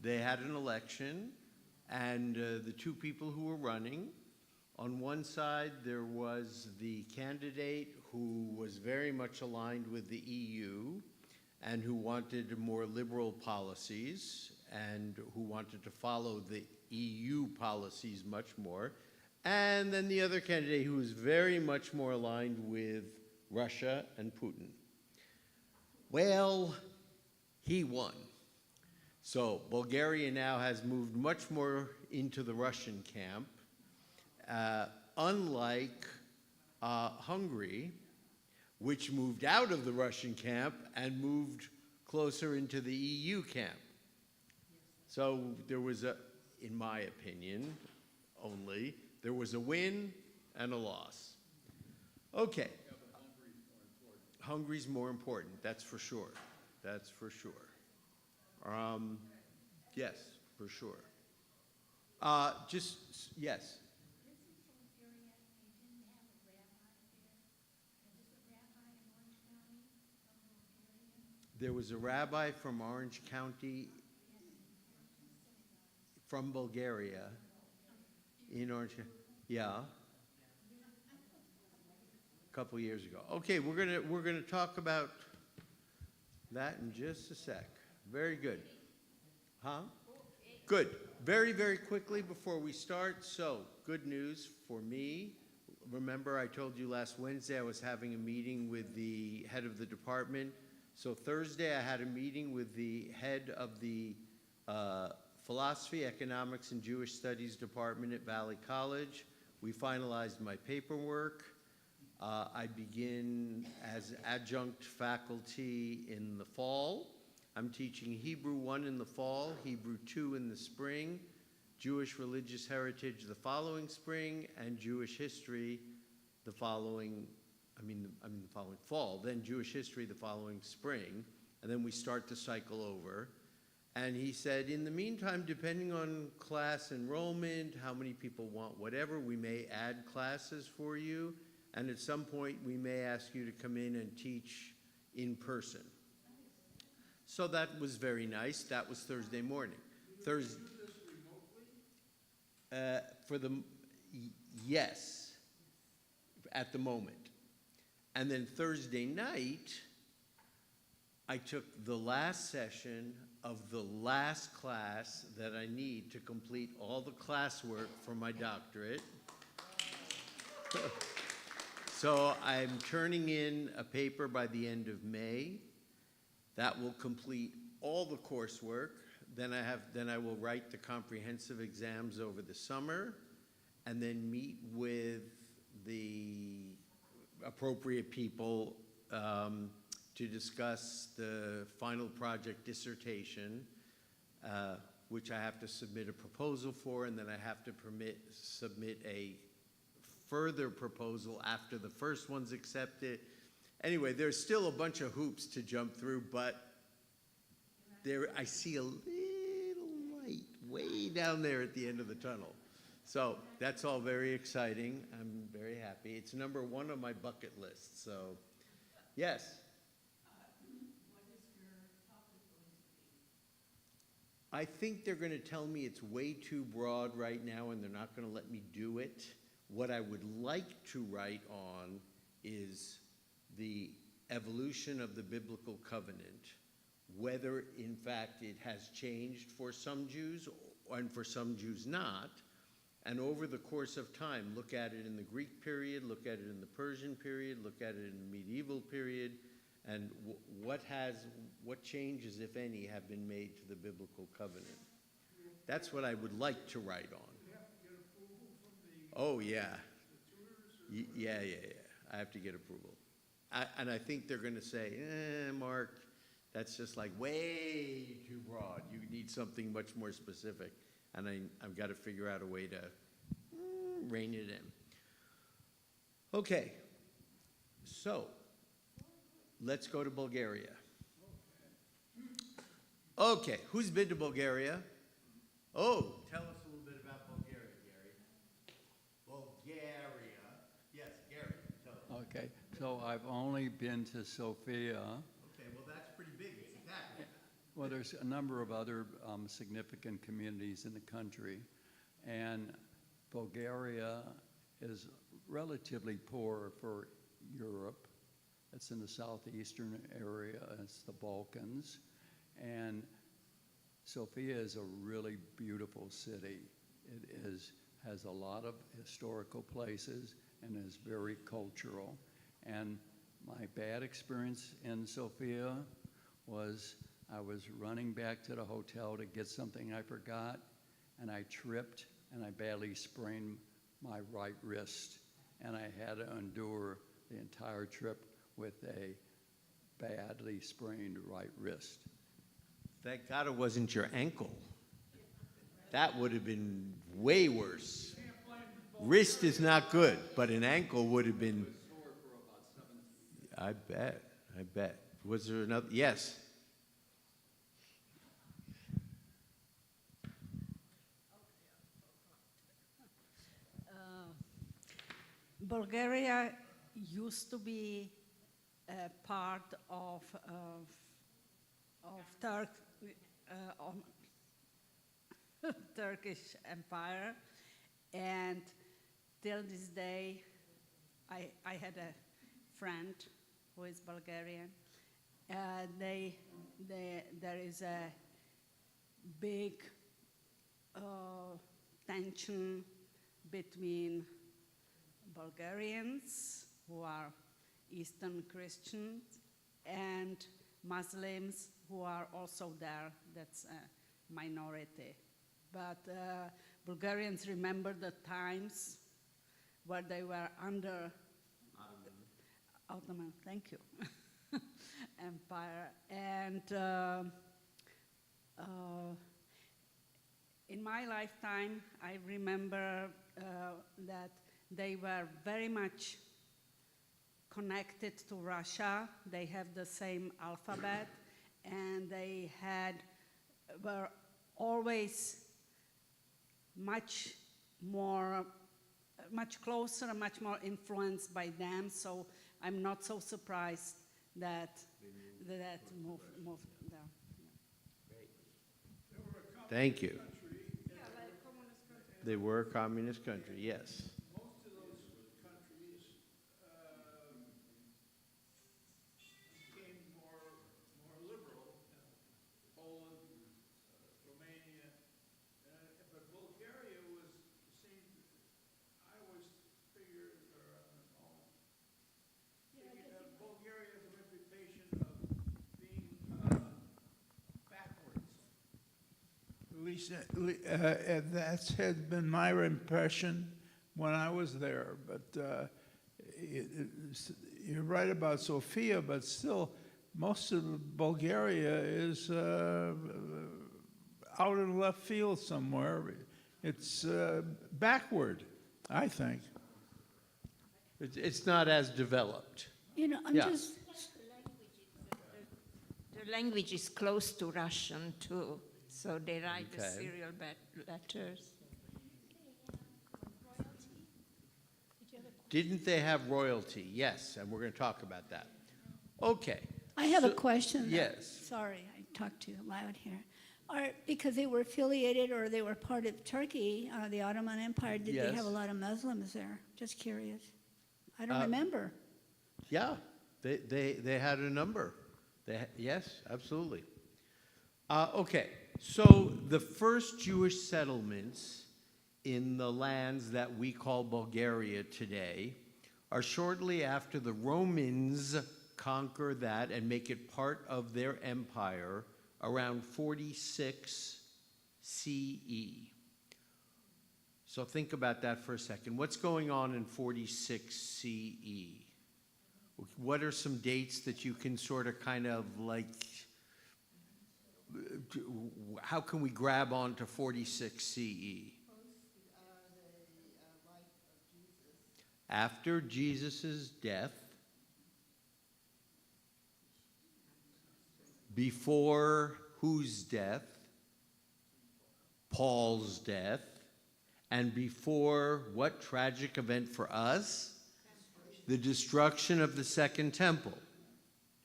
[SPEAKER 5] They had an election, and the two people who were running, on one side there was the candidate who was very much aligned with the EU and who wanted more liberal policies and who wanted to follow the EU policies much more. And then the other candidate who was very much more aligned with Russia and Putin. Well, he won. So Bulgaria now has moved much more into the Russian camp, unlike Hungary, which moved out of the Russian camp and moved closer into the EU camp. So there was in my opinion only, there was a win and a loss. Okay.
[SPEAKER 6] Yeah, but Hungary's more important.
[SPEAKER 5] Hungary's more important, that's for sure. That's for sure. Yes, for sure. Yes. There was a rabbi from Orange County, from Bulgaria, in Orange County. Yeah. A couple years ago. Okay, we're gonna talk about that in just a sec. Very good. Huh? Good. Very, very quickly before we start. So, good news for me. Remember, I told you last Wednesday I was having a meeting with the head of the department. So Thursday I had a meeting with the head of the Philosophy, Economics, and Jewish Studies department at Valley College. We finalized my paperwork. I begin as adjunct faculty in the fall. I'm teaching Hebrew 1 in the fall, Hebrew 2 in the spring, Jewish religious heritage the following spring, and Jewish history the following fall, then Jewish history the following spring, and then we start the cycle over. And he said, in the meantime, depending on class enrollment, how many people want whatever, we may add classes for you, and at some point we may ask you to come in and teach in person. So that was very nice. That was Thursday morning. Thursday.
[SPEAKER 6] Do this remotely?
[SPEAKER 5] Yes, at the moment. And then Thursday night, I took the last session of the last class that I need to complete all the classwork for my doctorate. So I'm turning in a paper by the end of May. That will complete all the coursework. Then I will write the comprehensive exams over the summer, and then meet with the appropriate people to discuss the final project dissertation, which I have to submit a proposal for, and then I have to submit a further proposal after the first one's accepted. Anyway, there's still a bunch of hoops to jump through, but there I see a little light way down there at the end of the tunnel. So that's all very exciting. I'm very happy. It's number 1 on my bucket list, so yes. I think they're going to tell me it's way too broad right now and they're not going to let me do it. What I would like to write on is the evolution of the biblical covenant, whether in fact it has changed for some Jews and for some Jews not, and over the course of time, look at it in the Greek period, look at it in the Persian period, look at it in the medieval period, and what changes, if any, have been made to the biblical covenant. That's what I would like to write on. Oh, yeah. Yeah. I have to get approval. And I think they're going to say, Mark, that's just like way too broad. You need something much more specific. And I've got to figure out a way to rein it in. Okay. So, let's go to Bulgaria. Okay, who's been to Bulgaria? Oh, tell us a little bit about Bulgaria, Gary. Bulgaria. Yes, Gary, tell us.
[SPEAKER 7] Okay, so I've only been to Sofia.
[SPEAKER 5] Okay, well, that's pretty big. It's a capital.
[SPEAKER 7] Well, there's a number of other significant communities in the country, and Bulgaria is relatively poor for Europe. It's in the southeastern area, it's the Balkans, and Sofia is a really beautiful city. It has a lot of historical places and is very cultural. And my bad experience in Sofia was I was running back to the hotel to get something I forgot, and I tripped and I badly sprained my right wrist, and I had to endure the entire trip with a badly sprained right wrist.
[SPEAKER 5] Thank God it wasn't your ankle. That would have been way worse. Wrist is not good, but an ankle would have been. I bet. Was there another? Yes.
[SPEAKER 8] Bulgaria used to be a part of Turkish Empire, and till this day, I had a friend who is Bulgarian. There is a big tension between Bulgarians, who are Eastern Christians, and Muslims, who are also there. That's a minority. But Bulgarians remember the times where they were under Ottoman, thank you, Empire. And in my lifetime, I remember that they were very much connected to Russia. They have the same alphabet, and they were always much closer, much more influenced by them. So I'm not so surprised that moved there.
[SPEAKER 5] Thank you. They were a communist country, yes.
[SPEAKER 6] Most of those countries recently, that has been my impression when I was there, but you're right about Sofia, but still, most of Bulgaria is out in left field somewhere. It's backward, I think.
[SPEAKER 5] It's not as developed.
[SPEAKER 1] You know, I'm
[SPEAKER 5] Yeah.
[SPEAKER 1] just,
[SPEAKER 4] The language is close to Russian too, so they write the
[SPEAKER 5] Okay.
[SPEAKER 4] serial letters.
[SPEAKER 5] Didn't they have royalty? Yes, and we're going to talk about that. Okay.
[SPEAKER 1] I have a
[SPEAKER 5] So-
[SPEAKER 1] question.
[SPEAKER 5] Yes.
[SPEAKER 1] Sorry, I talked too loud here. Because they were affiliated or they were part of Turkey, the Ottoman Empire, did they
[SPEAKER 5] Yes.
[SPEAKER 1] have a lot of Muslims there? Just curious. I don't
[SPEAKER 5] Uh,
[SPEAKER 1] remember.
[SPEAKER 5] Yeah, they had a number. Yes, absolutely. Okay, so the first Jewish settlements in the lands that we call Bulgaria today are shortly after the Romans conquer that and make it part of their empire around 46 CE. So think about that for a second. What's going on in 46 CE? What are some dates that you can sort of kind of like, how can we grab onto 46 CE? After Jesus' death, before whose death? Paul's death. And before what tragic event for us? The destruction of the Second Temple,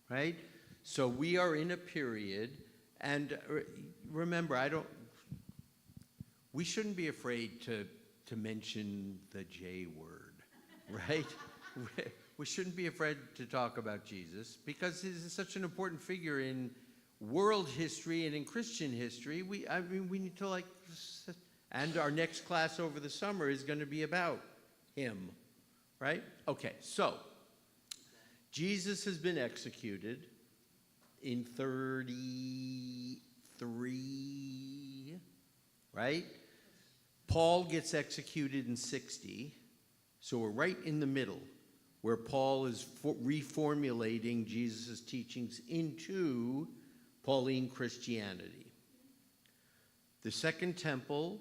[SPEAKER 5] right? So we are in a period, and remember, we shouldn't be afraid to mention the J word, right? We shouldn't be afraid to talk about Jesus because he's such an important figure in world history and in Christian history. We need to and our next class over the summer is going to be about him, right? Okay, so Jesus has been executed in 33, right? Paul gets executed in 60, so we're right in the middle where Paul is reformulating Jesus' teachings into Pauline Christianity. The Second Temple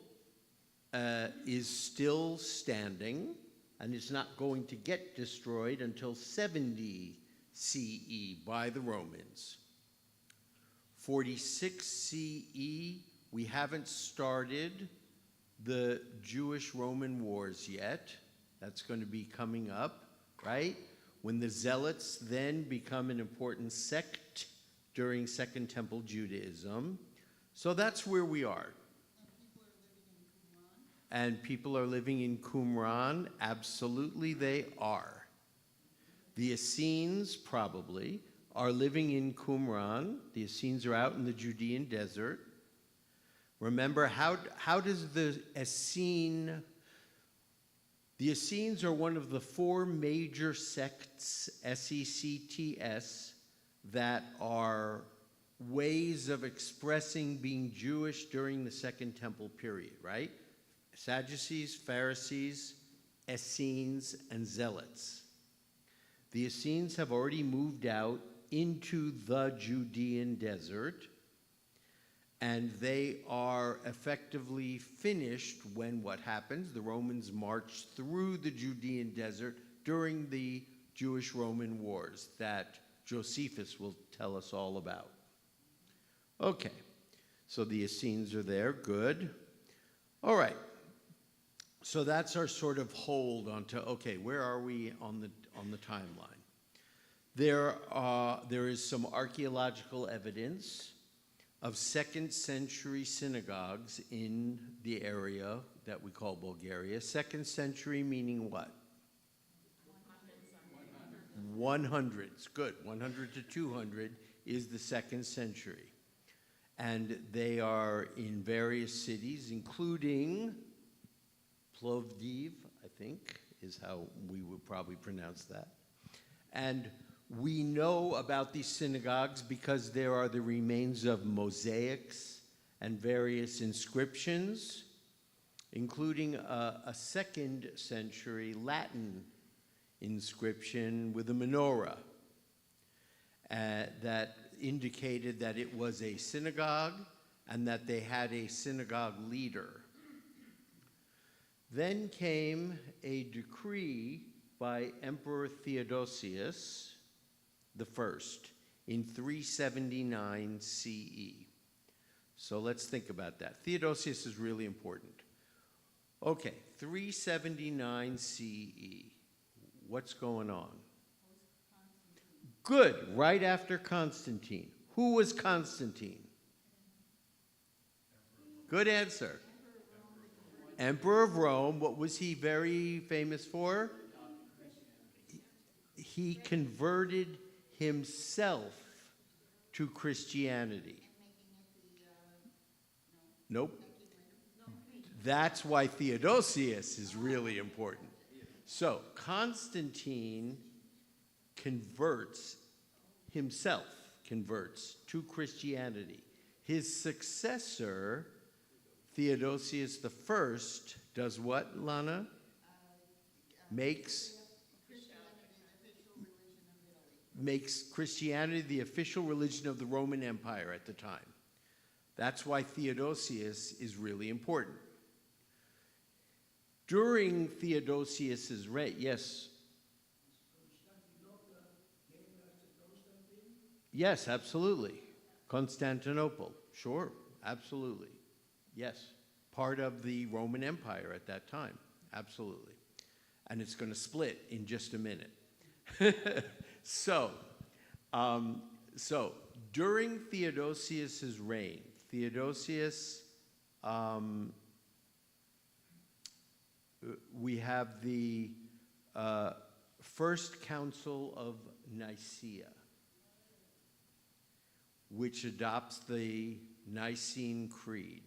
[SPEAKER 5] is still standing, and it's not going to get destroyed until 70 CE by the Romans. 46 CE, we haven't started the Jewish-Roman wars yet. That's going to be coming up, right? When the Zealots then become an important sect during Second Temple Judaism. So that's where we are. And people are living in Qumran? Absolutely they are. The Essenes probably are living in Qumran. The Essenes are out in the Judean desert. Remember, how does the Essenes are one of the four major sects, S-E-C-T-S, that are ways of expressing being Jewish during the Second Temple period, right? Sadducees, Pharisees, Essenes, and Zealots. The Essenes have already moved out into the Judean desert, and they are effectively finished when what happens? The Romans march through the Judean desert during the Jewish-Roman wars that Josephus will tell us all about. Okay, so the Essenes are there, good. All right, so that's our sort of hold onto, okay, where are we on the timeline? There is some archaeological evidence of second century synagogues in the area that we call Bulgaria. Second century meaning what? 100s, good. 100 to 200 is the second century. And they are in various cities, including Plovdiv, I think, is how we would probably pronounce that. And we know about these synagogues because there are the remains of mosaics and various inscriptions, including a 2nd century Latin inscription with a menorah that indicated that it was a synagogue and that they had a synagogue leader. Then came a decree by Emperor Theodosius I in 379 CE. So let's think about that. Theodosius is really important. Okay, 379 CE. What's going on? Good, right after Constantine. Who was Constantine? Good answer. Emperor of Rome. What was he very famous for? He converted himself to Christianity. Nope. That's why Theodosius is really important. So Constantine converts to Christianity. His successor, Theodosius I, does what, Lana? Makes Christianity the official religion of the Roman Empire at the time. That's why Theodosius is really important. During Theodosius's reign, yes? Yes, absolutely. Constantinople, sure, absolutely. Yes, part of the Roman Empire at that time, absolutely. And it's going to split in just a minute. So during Theodosius's reign, Theodosius, we have the First Council of Nicaea, which adopts the Nicene Creed.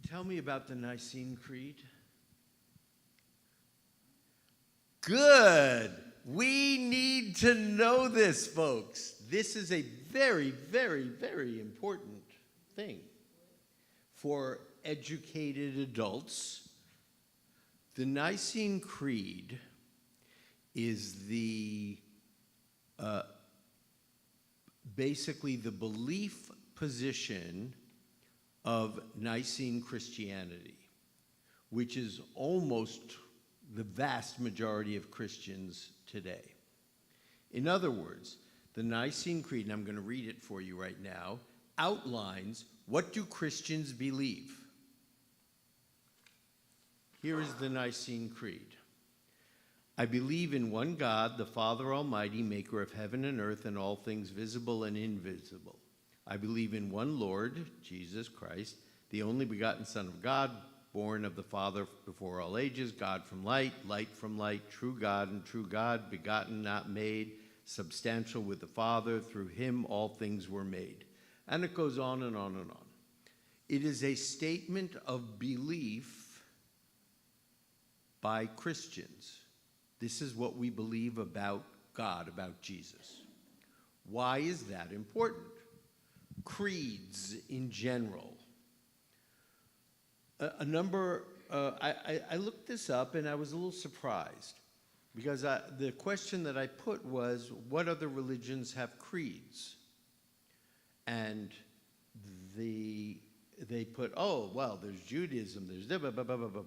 [SPEAKER 5] Tell me about the Nicene Creed. Good. We need to know this, folks. This is a very, very, very important thing for educated adults. The Nicene Creed is basically the belief position of Nicene Christianity, which is almost the vast majority of Christians today. In other words, the Nicene Creed, and I'm going to read it for you right now, outlines what do Christians believe. Here is the Nicene Creed. I believe in one God, the Father Almighty, maker of heaven and earth and all things visible and invisible. I believe in one Lord, Jesus Christ, the only begotten Son of God, born of the Father before all ages, God from light, light from light, true God and true God, begotten, not made, substantial with the Father. Through him all things were made. And it goes on and on and on. It is a statement of belief by Christians. This is what we believe about God, about Jesus. Why is that important? Creeds in general. I looked this up and I was a little surprised because the question that I put was, what other religions have creeds? And they put, oh, well, there's Judaism, there's blah, blah, blah, blah, blah.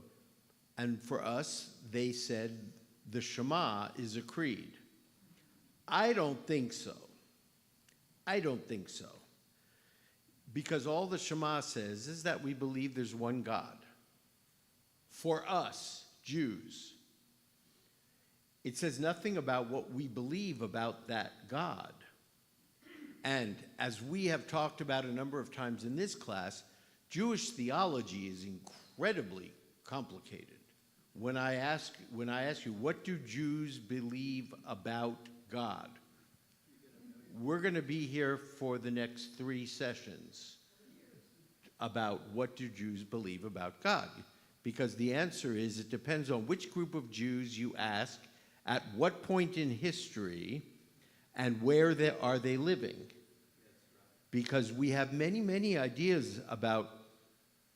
[SPEAKER 5] And for us, they said the Shema is a creed. I don't think so. I don't think so. Because all the Shema says is that we believe there's one God. For us, Jews. It says nothing about what we believe about that God. And as we have talked about a number of times in this class, Jewish theology is incredibly complicated. When I ask you, what do Jews believe about God? we're going to be here for the next 3 sessions about what do Jews believe about God. Because the answer is it depends on which group of Jews you ask, at what point in history, and where are they living. Because we have many, many ideas about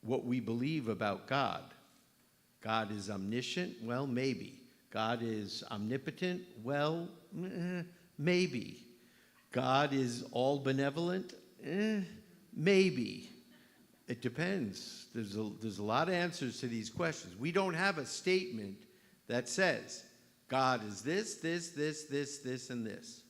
[SPEAKER 5] what we believe about God. God is omniscient? Well, maybe. God is omnipotent? Well, maybe. God is all benevolent? Maybe. It depends. There's a lot of answers to these questions. We don't have a statement that says God is this, this, and this.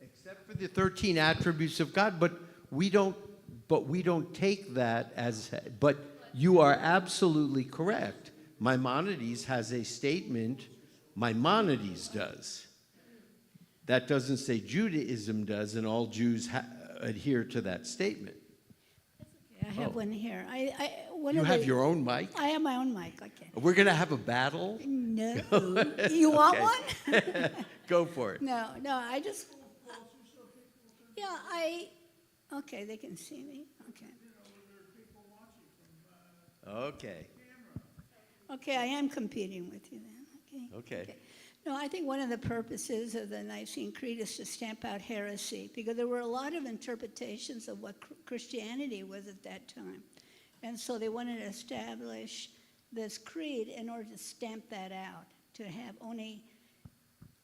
[SPEAKER 5] Except for the 13 attributes of God, but we don't take that as, but you are absolutely correct. Maimonides has a statement, Maimonides does. That doesn't say Judaism does, and all Jews adhere to that statement.
[SPEAKER 1] I have one here. One
[SPEAKER 5] You
[SPEAKER 1] of
[SPEAKER 5] have
[SPEAKER 1] the-
[SPEAKER 5] your own mic?
[SPEAKER 1] I have my own mic, okay.
[SPEAKER 5] We're going to have a battle?
[SPEAKER 1] No. You want
[SPEAKER 5] Okay.
[SPEAKER 1] one?
[SPEAKER 5] Go for it.
[SPEAKER 1] No, I just, yeah, okay, they can see me, okay.
[SPEAKER 5] Okay.
[SPEAKER 1] Okay, I am competing with you then, okay?
[SPEAKER 5] Okay.
[SPEAKER 1] No, I think one of the purposes of the Nicene Creed is to stamp out heresy, because there were a lot of interpretations of what Christianity was at that time. And so they wanted to establish this creed in order to stamp that out, to have only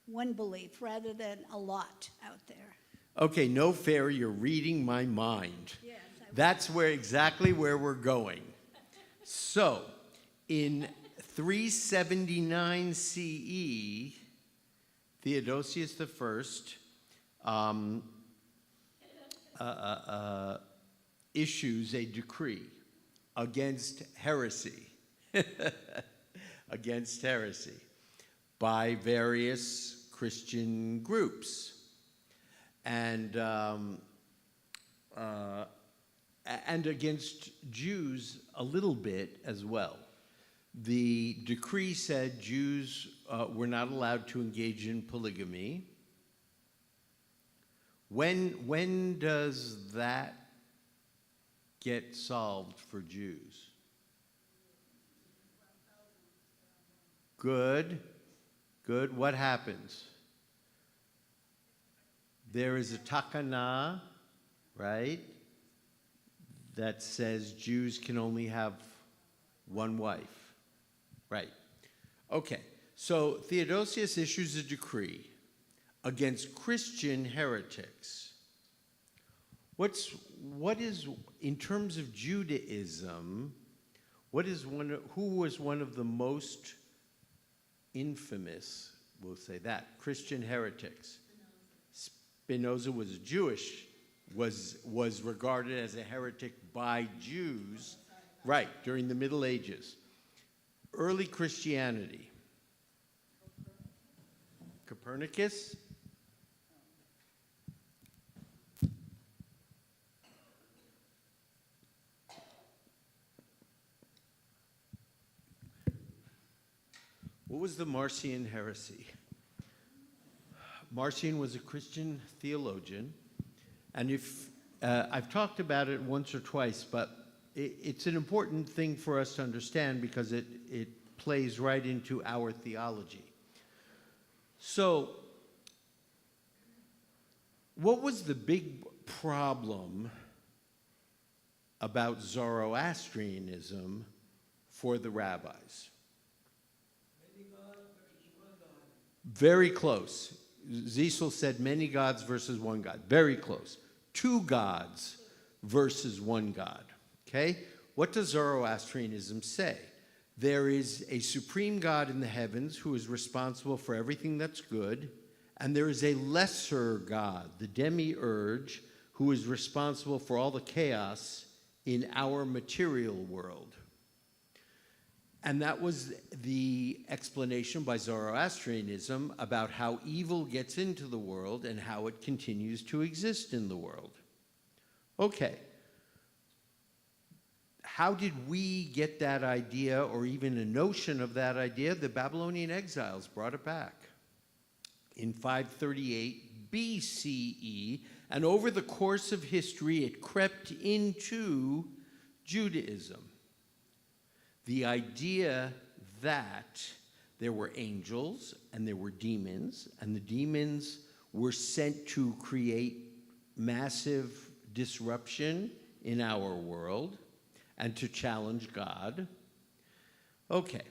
[SPEAKER 1] one belief rather than a lot out there.
[SPEAKER 5] Okay, no fair, you're reading my mind.
[SPEAKER 1] Yes,
[SPEAKER 5] That's exactly where we're going. So, in 379 CE, Theodosius I issues a decree against heresy, against heresy by various Christian groups. And against Jews a little bit as well. The decree said Jews were not allowed to engage in polygamy. When does that get solved for Jews? Good. What happens? There is a takana, right, that says Jews can only have one wife. Right. Okay. So Theodosius issues a decree against Christian heretics. What is, in terms of Judaism, who was one of the most infamous, we'll say that, Christian heretics? Spinoza was Jewish, was regarded as a heretic by Jews, right, during the Middle Ages. Early Christianity. Copernicus? What was the Marcion heresy? Marcion was a Christian theologian, and I've talked about it once or twice, but it's an important thing for us to understand because it plays right into our theology. So, what was the big problem about Zoroastrianism for the rabbis? Very close. Ziesel said many gods versus one God. Very close. 2 gods versus one God. Okay? What does Zoroastrianism say? There is a supreme God in the heavens who is responsible for everything that's good, and there is a lesser God, the demiurge, who is responsible for all the chaos in our material world. And that was the explanation by Zoroastrianism about how evil gets into the world and how it continues to exist in the world. Okay. How did we get that idea, or even a notion of that idea? The Babylonian exiles brought it back. in 538 BCE, and over the course of history, it crept into Judaism. The idea that there were angels and there were demons, and the demons were sent to create massive disruption in our world and to challenge God. Okay,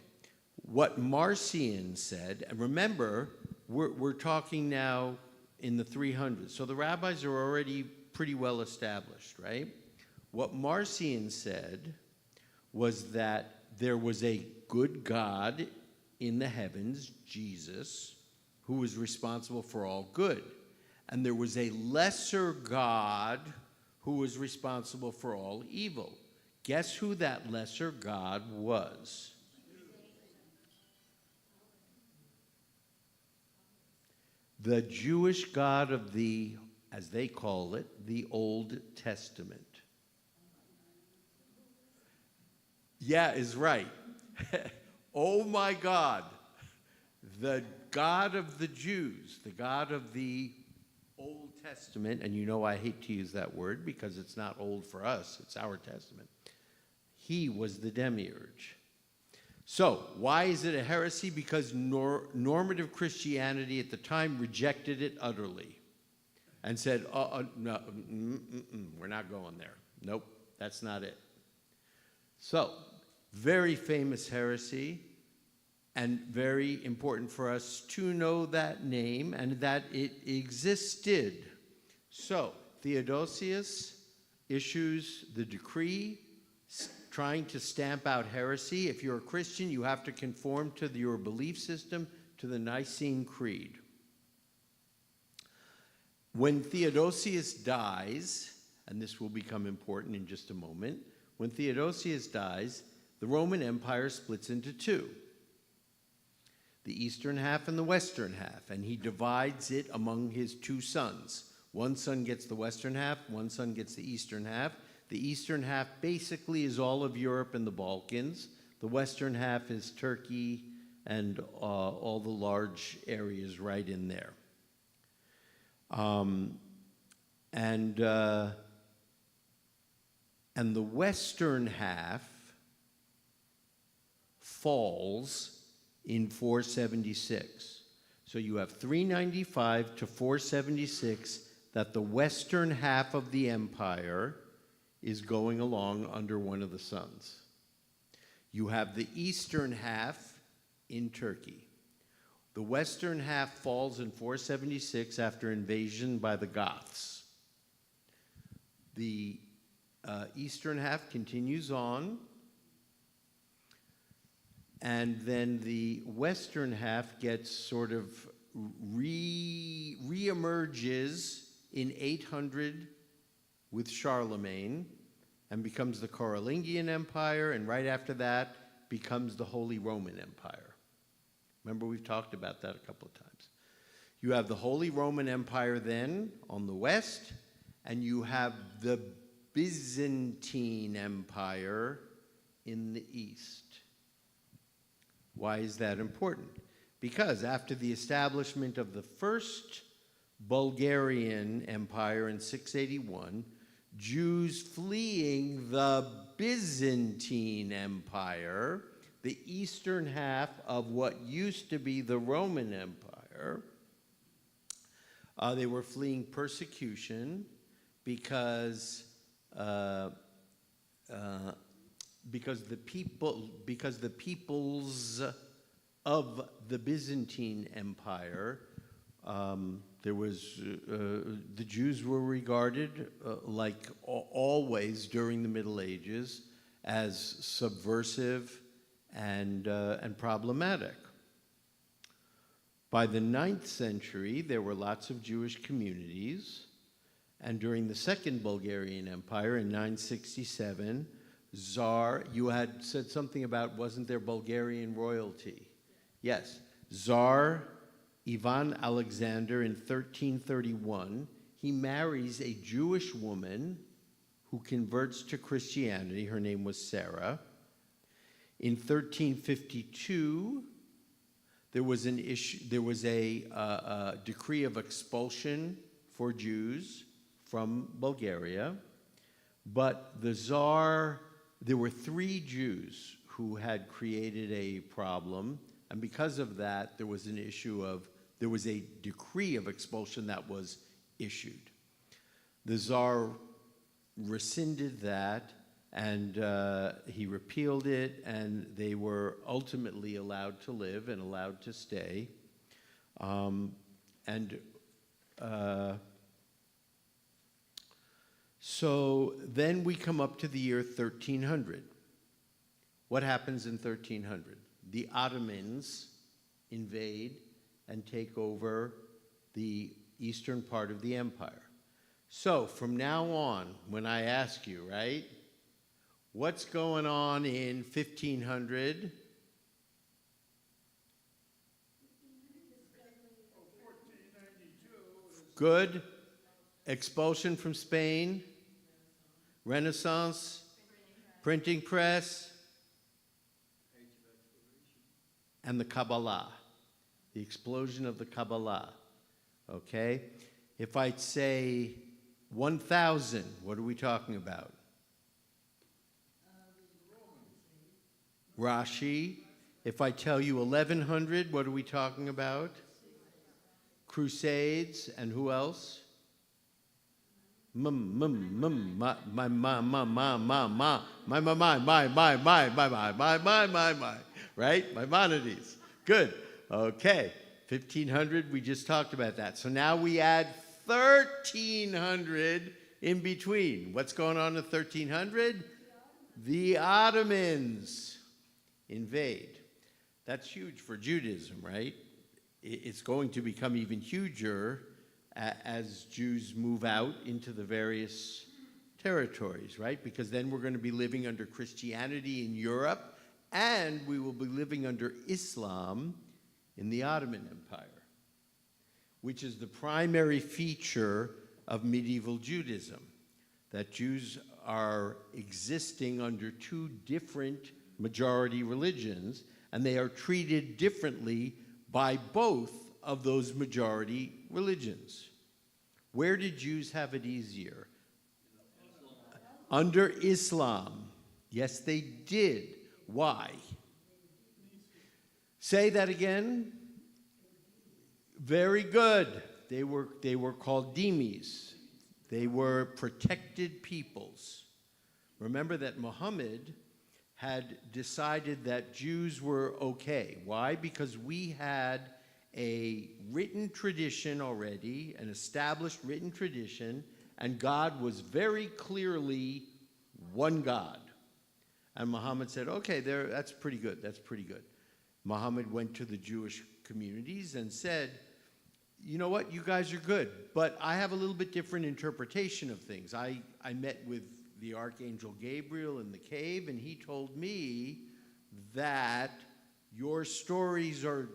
[SPEAKER 5] what Marcion said, and remember, we're talking now in the 300s, so the rabbis are already pretty well established, right? What Marcion said was that there was a good God in the heavens, Jesus, who was responsible for all good. And there was a lesser God who was responsible for all evil. Guess who that lesser God was? The Jewish God of the, as they call it, the Old Testament. Yeah, is right. Oh my God. The God of the Jews, the God of the Old Testament, and you know I hate to use that word because it's not old for us, it's our testament. He was the demiurge. So, why is it a heresy? Because normative Christianity at the time rejected it utterly and said, no, we're not going there. Nope, that's not it. So, very famous heresy, and very important for us to know that name and that it existed. So, Theodosius issues the decree trying to stamp out heresy. If you're a Christian, you have to conform to your belief system, to the Nicene Creed. When Theodosius dies, and this will become important in just a moment, when Theodosius dies, the Roman Empire splits into two, the eastern half and the western half, and he divides it among his two sons. One son gets the western half, one son gets the eastern half. The eastern half basically is all of Europe and the Balkans. The western half is Turkey and all the large areas right in there. And the western half falls in 476. So you have 395 to 476 that the western half of the empire is going along under one of the sons. You have the eastern half in Turkey. The western half falls in 476 after invasion by the Goths. The eastern half continues on, and then the western half gets sort of re-emerges in 800 with Charlemagne and becomes the Carolingian Empire, and right after that becomes the Holy Roman Empire. Remember, we've talked about that a couple of times. You have the Holy Roman Empire then on the west, and you have the Byzantine Empire in the east. Why is that important? Because after the establishment of the first Bulgarian Empire in 681, Jews fleeing the Byzantine Empire, the eastern half of what used to be the Roman Empire, they were fleeing persecution because the peoples of the Byzantine Empire, there was the Jews were regarded like always during the Middle Ages as subversive and problematic. By the 9th century, there were lots of Jewish communities, and during the Second Bulgarian Empire in 967, Tsar, you had said something about wasn't there Bulgarian royalty? Yes, Tsar Ivan Alexander in 1331, he marries a Jewish woman who converts to Christianity. Her name was Sarah. In 1352, there was an issue, there was a decree of expulsion for Jews from Bulgaria, but the Tsar, there were 3 Jews who had created a problem, and because of that, there was an issue of, there was a decree of expulsion that was issued. The Tsar rescinded that, and he repealed it, and they were ultimately allowed to live and allowed to stay. So then we come up to the year 1300. What happens in 1300? The Ottomans invade and take over the eastern part of the empire. So from now on, when I ask you, right, what's going on in 1500? Good. Expulsion from Spain, Renaissance, printing press, and the Kabbalah, the explosion of the Kabbalah, okay? If I say 1000, what are we talking about? Rashi. If I tell you 1100, what are we talking about? Crusades, and who else? My, right? Maimonides. Good. Okay. 1500, we just talked about that. So now we add 1300 in between. What's going on in 1300? The Ottomans invade. That's huge for Judaism, right? It's going to become even huger as Jews move out into the various territories, right? Because then we're going to be living under Christianity in Europe, and we will be living under Islam in the Ottoman Empire, which is the primary feature of medieval Judaism, that Jews are existing under 2 different majority religions, and they are treated differently by both of those majority religions. Where did Jews have it easier? Under Islam. Yes, they did. Why? Say that again. Very good. They were called dhimmis. They were protected peoples. Remember that Muhammad had decided that Jews were okay. Why? Because we had a written tradition already, an established written tradition, and God was very clearly one God. And Muhammad said, okay, that's pretty good, that's pretty good. Muhammad went to the Jewish communities and said, you know what, you guys are good, but I have a little bit different interpretation of things. I met with the Archangel Gabriel in the cave, and he told me that your stories are,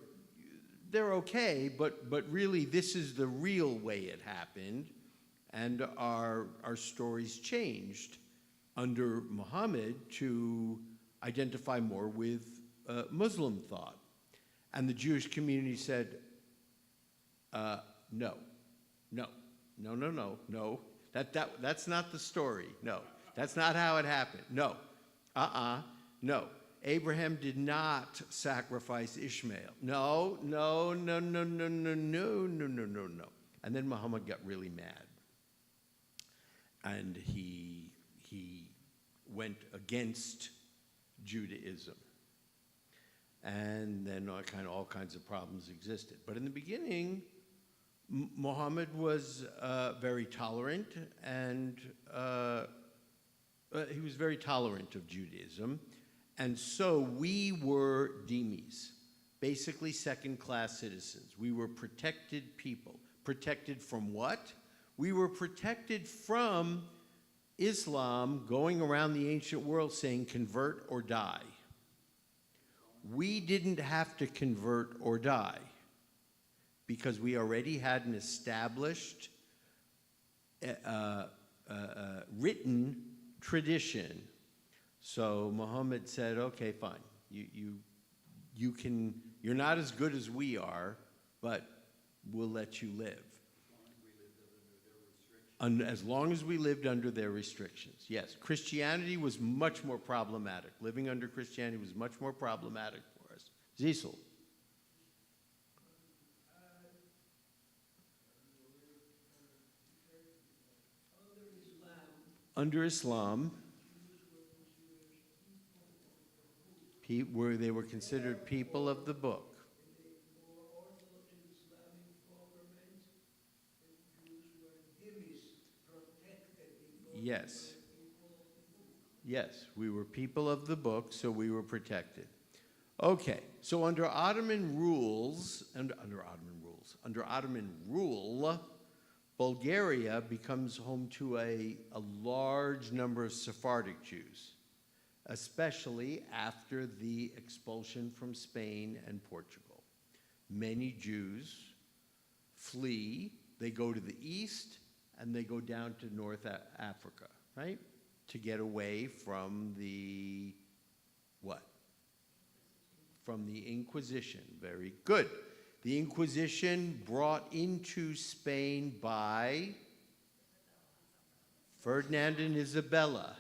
[SPEAKER 5] they're okay, but really this is the real way it happened, and our stories changed under Muhammad to identify more with Muslim thought. And the Jewish community said, no, that's not the story, no. That's not how it happened, no, no. Abraham did not sacrifice Ishmael. No. And then Muhammad got really mad. And he went against Judaism. And then all kinds of problems existed. But in the beginning, Muhammad was very tolerant, and he was very tolerant of Judaism. And so we were dhimmis, basically second-class citizens. We were protected people. Protected from what? We were protected from Islam going around the ancient world saying, convert or die. We didn't have to convert or die because we already had an established written tradition. So Muhammad said, okay, fine, you can You're not as good as we are, but we'll let you live. As long as we lived under their restrictions, yes. Christianity was much more problematic. Living under Christianity was much more problematic for us. Zisel. Under Islam, where they were considered people of the book. Yes. Yes, we were people of the book, so we were protected. Okay, so under Ottoman rule, Bulgaria becomes home to a large number of Sephardic Jews, especially after the expulsion from Spain and Portugal. Many Jews flee, they go to the east, and they go down to North Africa, right? To get away from the, what? From the Inquisition. Very good. The Inquisition brought into Spain by Ferdinand and Isabella.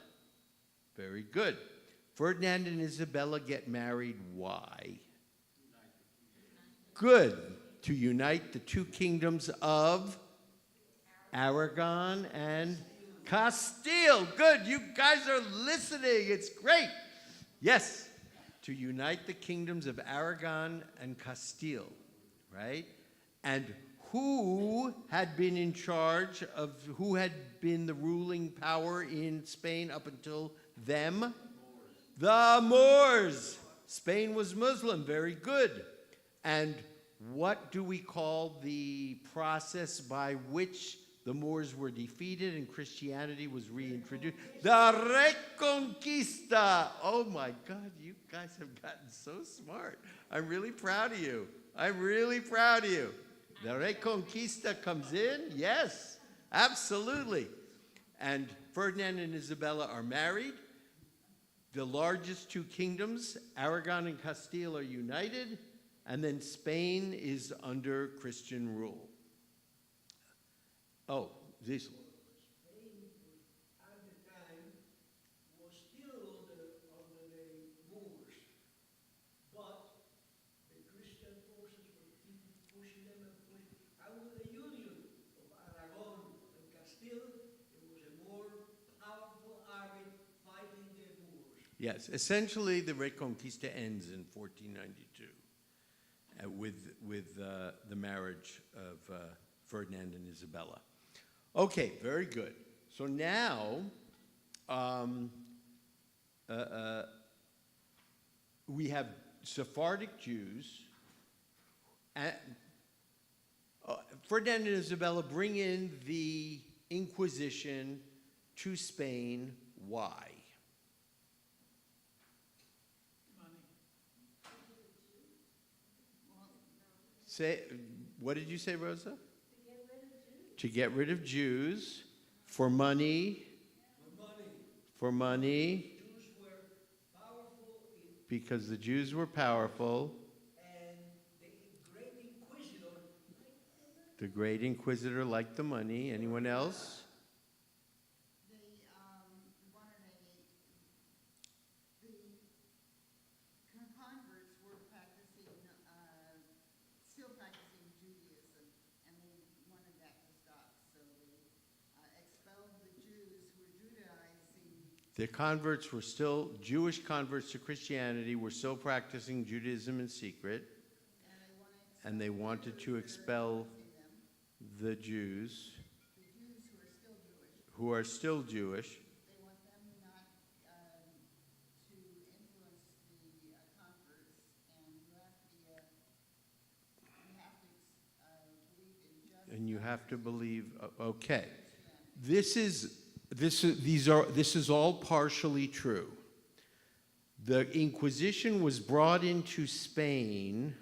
[SPEAKER 5] Very good. Ferdinand and Isabella get married. Why? Good. To unite the two kingdoms of Aragon and Castile. Good. You guys are listening. It's great. Yes. To unite the kingdoms of Aragon and Castile. Right? And who had been in charge of, who had been the ruling power in Spain up until them? The Moors. Spain was Muslim. Very good. And what do we call the process by which the Moors were defeated and Christianity was reintroduced? The Reconquista. Oh my God, you guys have gotten so smart. I'm really proud of you. I'm really proud of you. The Reconquista comes in? Yes, absolutely. And Ferdinand and Isabella are married. The largest two kingdoms, Aragon and Castile, are united. And then Spain is under Christian rule. Oh, Zisel.
[SPEAKER 9] Spain at the time was still under the Moors, but the Christian forces were pushing them and pushing. And with the union of Aragon and Castile, there was a more powerful army fighting the Moors.
[SPEAKER 5] Yes, essentially the Reconquista ends in 1492 with the marriage of Ferdinand and Isabella. Okay, very good. So now we have Sephardic Jews. Ferdinand and Isabella bring in the Inquisition to Spain. Why? Say, what did you say, Rosa? To get rid of Jews. For money. For money.
[SPEAKER 9] Jews were powerful
[SPEAKER 5] Because the Jews were powerful.
[SPEAKER 9] and the Great Inquisitor.
[SPEAKER 5] The Great Inquisitor liked the money. Anyone else?
[SPEAKER 10] The converts were practicing, still practicing Judaism, and they wanted that to stop. So they expelled the Jews who were Judaizing.
[SPEAKER 5] The converts were still, Jewish converts to Christianity were still practicing Judaism in secret. And they wanted to expel the Jews who are still Jewish.
[SPEAKER 10] They want them not to influence the converts, and you have to be believe in justice.
[SPEAKER 5] And you have to believe, okay. This is all partially true. The Inquisition was brought into Spain.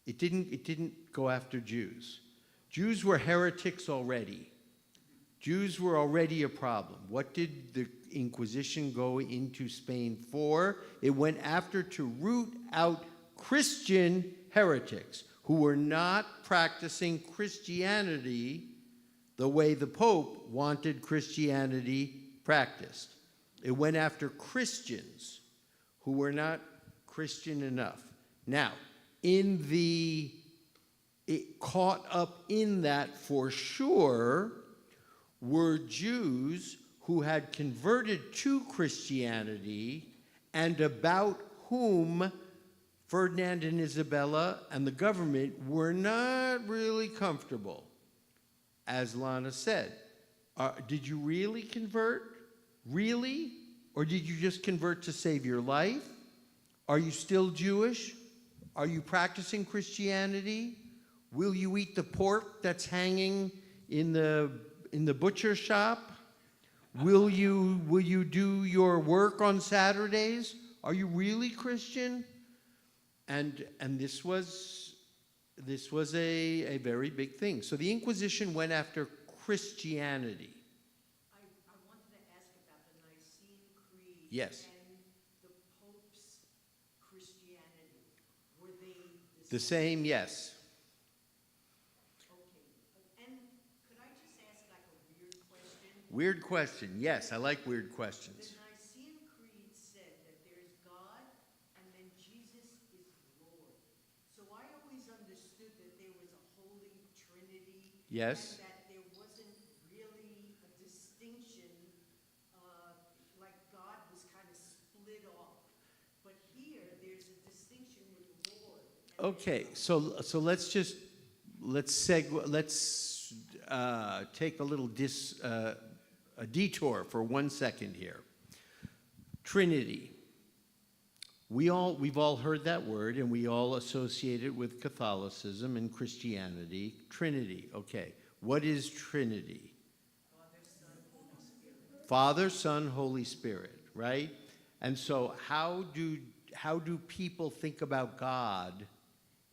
[SPEAKER 5] It didn't go after Jews. Jews were heretics already. Jews were already a problem. What did the Inquisition go into Spain for? It went after to root out Christian heretics who were not practicing Christianity the way the Pope wanted Christianity practiced. It went after Christians who were not Christian enough. Now, caught up in that for sure were Jews who had converted to Christianity and about whom Ferdinand and Isabella and the government were not really comfortable. As Lana said, did you really convert? Really? Or did you just convert to save your life? Are you still Jewish? Are you practicing Christianity? Will you eat the pork that's hanging in the butcher shop? Will you do your work on Saturdays? Are you really Christian? And this was a very big thing. So the Inquisition went after Christianity.
[SPEAKER 3] I wanted to ask about the Nicene Creed.
[SPEAKER 5] Yes.
[SPEAKER 3] And the Pope's Christianity. Were they
[SPEAKER 5] The same, yes.
[SPEAKER 3] Okay. And could I just ask like a weird question?
[SPEAKER 5] Weird question. Yes, I like weird questions.
[SPEAKER 3] The Nicene Creed said that there's God and then Jesus is Lord. So I always understood that there was a Holy Trinity.
[SPEAKER 5] Yes.
[SPEAKER 3] And that there wasn't really a distinction, like God was kind of split off. But here, there's a distinction with Lord.
[SPEAKER 5] Okay, so let's take a little a detour for 1 second here. Trinity. We've all heard that word, and we all associate it with Catholicism and Christianity. Trinity. Okay, what is Trinity? Father, Son, Holy Spirit, right? And so how do people think about God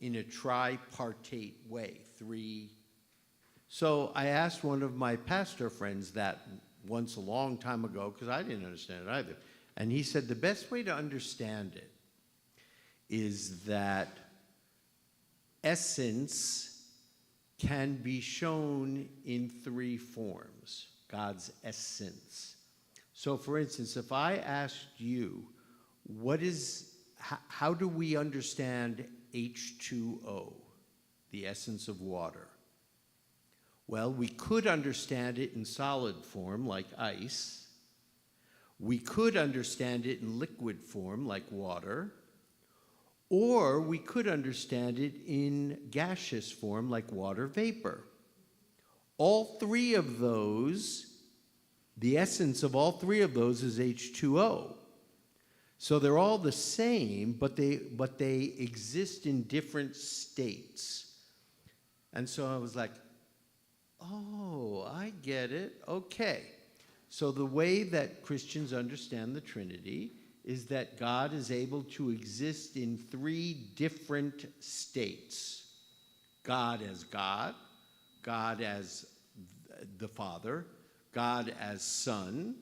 [SPEAKER 5] in a tripartite way? Three. So I asked one of my pastor friends that once a long time ago, because I didn't understand it either. And he said the best way to understand it is that essence can be shown in three forms, God's essence. So for instance, if I asked you, how do we understand H2O, the essence of water? Well, we could understand it in solid form, like ice. We could understand it in liquid form, like water. Or we could understand it in gaseous form, like water vapor. All three of those, the essence of all three of those is H2O. So they're all the same, but they exist in different states. And so I was like, oh, I get it. Okay. So the way that Christians understand the Trinity is that God is able to exist in three different states. God as God, God as the Father, God as Son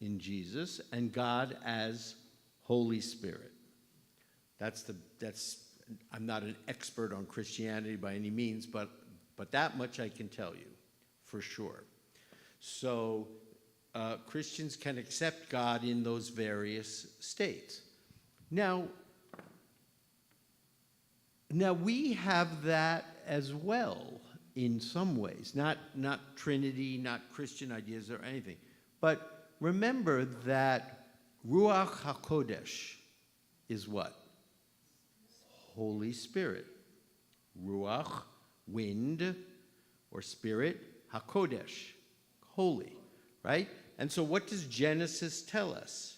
[SPEAKER 5] in Jesus, and God as Holy Spirit. I'm not an expert on Christianity by any means, but that much I can tell you for sure. So Christians can accept God in those various states. Now we have that as well in some ways, not Trinity, not Christian ideas or anything. But remember that Ruach HaKodesh is what? Holy Spirit. Ruach, wind or spirit, HaKodesh, holy, right? And so what does Genesis tell us?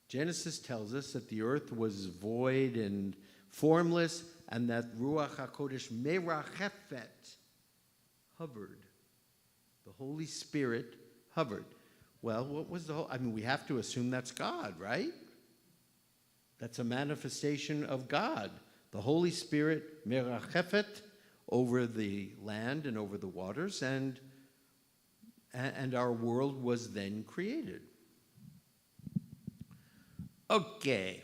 [SPEAKER 5] Genesis tells us that the earth was void and formless, and that Ruach HaKodesh merachefet, hovered. The Holy Spirit hovered. Well, what was we have to assume that's God, right? That's a manifestation of God. The Holy Spirit merachefet over the land and over the waters, and our world was then created. Okay,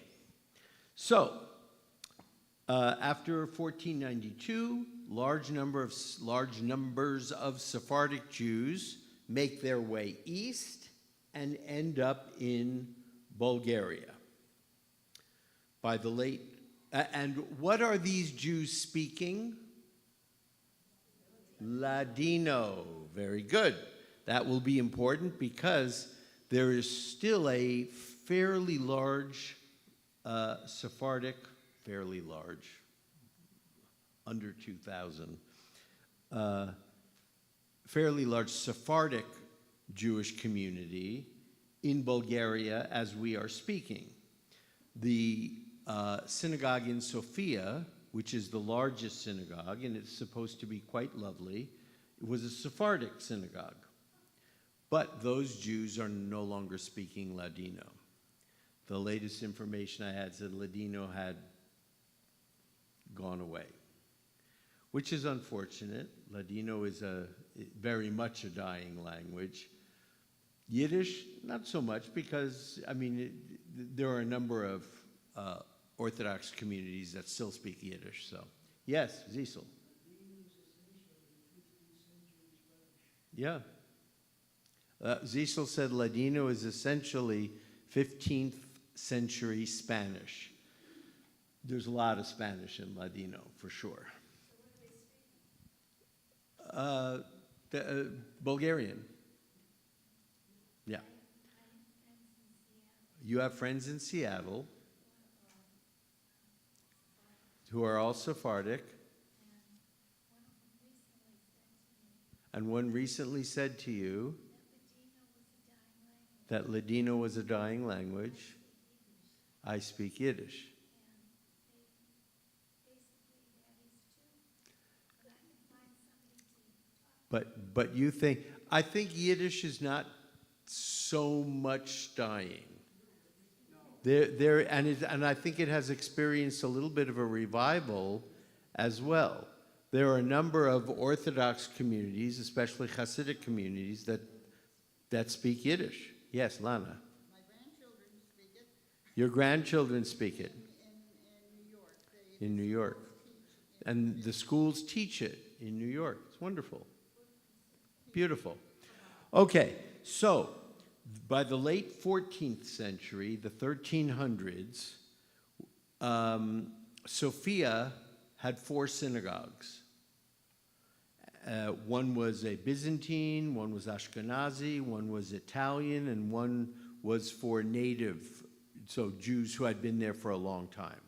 [SPEAKER 5] so After 1492, large numbers of Sephardic Jews make their way east and end up in Bulgaria. By the late, and what are these Jews speaking? Ladino. Very good. That will be important because there is still a fairly large Sephardic, fairly large, under 2,000, fairly large Sephardic Jewish community in Bulgaria as we are speaking. The synagogue in Sofia, which is the largest synagogue, and it's supposed to be quite lovely, it was a Sephardic synagogue. But those Jews are no longer speaking Ladino. The latest information I had said Ladino had gone away, which is unfortunate. Ladino is very much a dying language. Yiddish, not so much, because, I mean, there are a number of Orthodox communities that still speak Yiddish, so. Yes, Zisel. Yeah. Zisel said Ladino is essentially 15th century Spanish. There's a lot of Spanish in Ladino, for sure. Bulgarian. Yeah. You have friends in Seattle who are all Sephardic. And one recently said to you that Ladino was a dying language. I speak Yiddish. But you think, I think Yiddish is not so much dying. And I think it has experienced a little bit of a revival as well. There are a number of Orthodox communities, especially Hasidic communities, that speak Yiddish. Yes, Lana.
[SPEAKER 10] My grandchildren speak it.
[SPEAKER 5] Your grandchildren speak it
[SPEAKER 10] In New York.
[SPEAKER 5] in New York. And the schools teach it in New York. It's wonderful. Beautiful. Okay, so by the late 14th century, the 1300s, Sofia had 4 synagogues. One was a Byzantine, one was Ashkenazi, one was Italian, and one was for native, so Jews who had been there for a long time.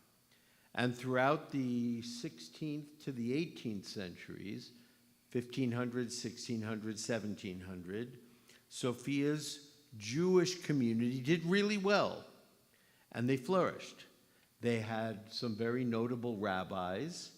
[SPEAKER 5] And throughout the 16th to the 18th centuries, 1500, 1600, 1700, Sofia's Jewish community did really well, and they flourished. They had some very notable rabbis.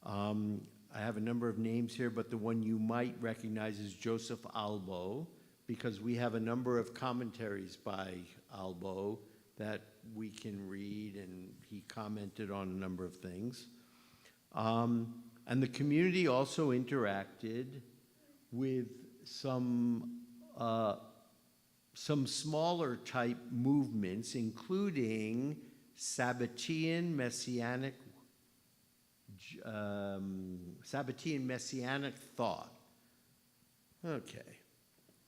[SPEAKER 5] I have a number of names here, but the one you might recognize is Joseph Albo, because we have a number of commentaries by Albo that we can read, and he commented on a number of things. And the community also interacted with some smaller type movements, including Sabbatean Messianic thought. Okay,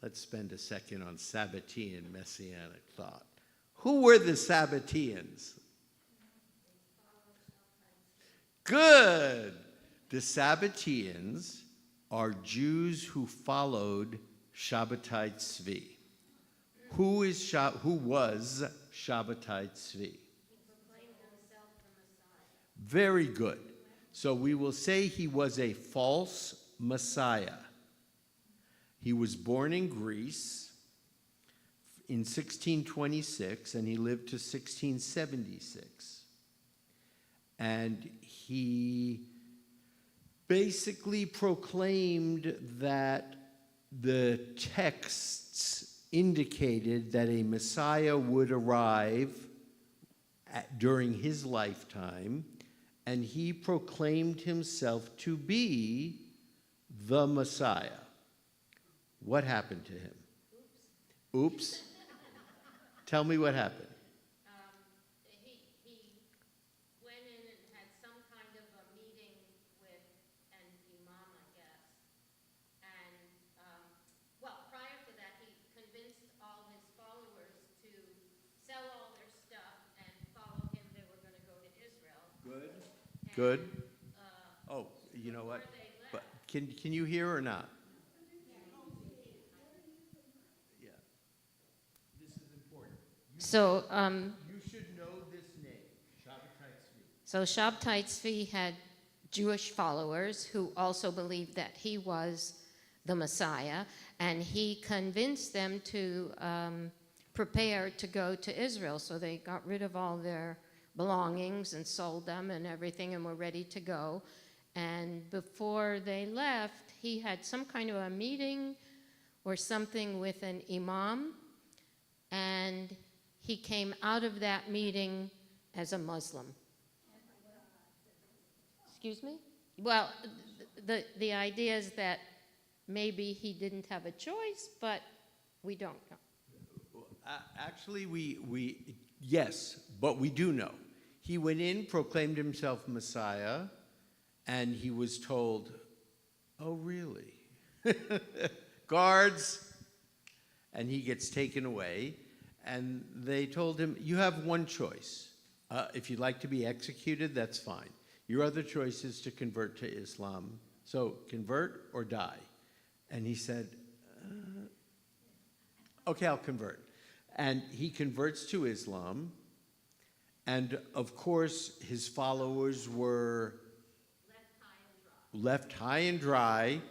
[SPEAKER 5] let's spend a second on Sabbatean Messianic thought. Who were the Sabbateans? Good. The Sabbateans are Jews who followed Shabbatai Tzvi. Who was Shabbatai Tzvi? Very good. So we will say he was a false Messiah. He was born in Greece in 1626, and he lived to 1676. And he basically proclaimed that the texts indicated that a Messiah would arrive during his lifetime, and he proclaimed himself to be the Messiah. What happened to him? Oops. Tell me what happened.
[SPEAKER 4] He went in and had some kind
[SPEAKER 5] Good? Oh, you know what? But can you hear or not? Yeah. This is important.
[SPEAKER 11] So,
[SPEAKER 5] You should know this name, Shabbatai Tzvi.
[SPEAKER 11] so Shabtai Tzvi had Jewish followers who also believed that he was the Messiah, and he convinced them to prepare to go to Israel. So they got rid of all their belongings and sold them and everything and were ready to go. And before they left, he had some kind of a meeting or something with an imam, and he came out of that meeting as a Muslim. Excuse me? Well, the idea is that maybe he didn't have a choice, but we don't know.
[SPEAKER 5] Actually, yes, but we do know. He went in, proclaimed himself Messiah, and he was told, oh, really? Guards! And he gets taken away, and they told him, you have one choice. If you'd like to be executed, that's fine. Your other choice is to convert to Islam. So convert or die. And he said, okay, I'll convert. And he converts to Islam. And of course, his followers were left high and dry.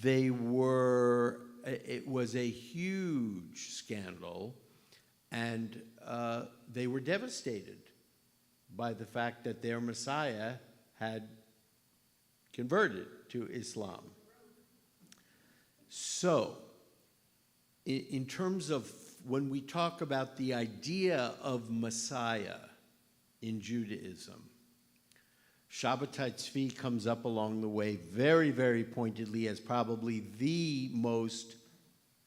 [SPEAKER 5] They were, it was a huge scandal. And they were devastated by the fact that their Messiah had converted to Islam. So, in terms of when we talk about the idea of Messiah in Judaism, Shabbatai Tzvi comes up along the way very, very pointedly as probably the most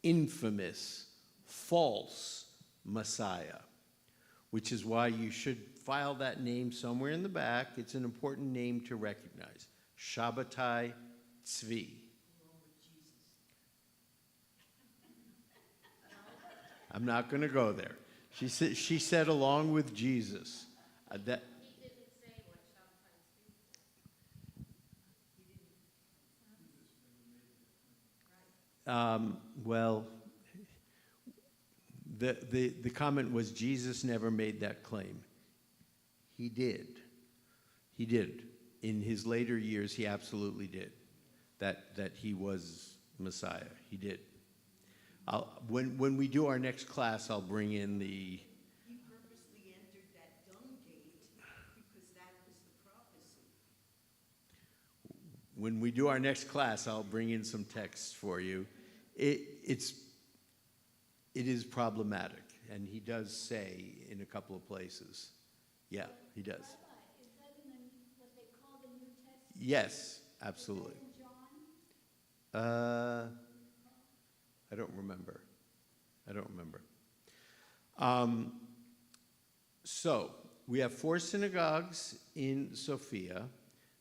[SPEAKER 5] infamous false Messiah, which is why you should file that name somewhere in the back. It's an important name to recognize. Shabbatai Tzvi. I'm not going to go there. She said along with Jesus.
[SPEAKER 11] He didn't say what Shabtai Tzvi.
[SPEAKER 5] Well, the comment was Jesus never made that claim. He did. He did. In his later years, he absolutely did. That he was Messiah. He did. When we do our next class, I'll bring in the...
[SPEAKER 3] He purposely entered that dung gate because that was the prophecy.
[SPEAKER 5] When we do our next class, I'll bring in some texts for you. It is problematic, and he does say in a couple of places. Yeah, he does.
[SPEAKER 1] Is that in what they call the New Testament?
[SPEAKER 5] Yes, absolutely.
[SPEAKER 1] In John?
[SPEAKER 5] I don't remember. So, we have 4 synagogues in Sofia.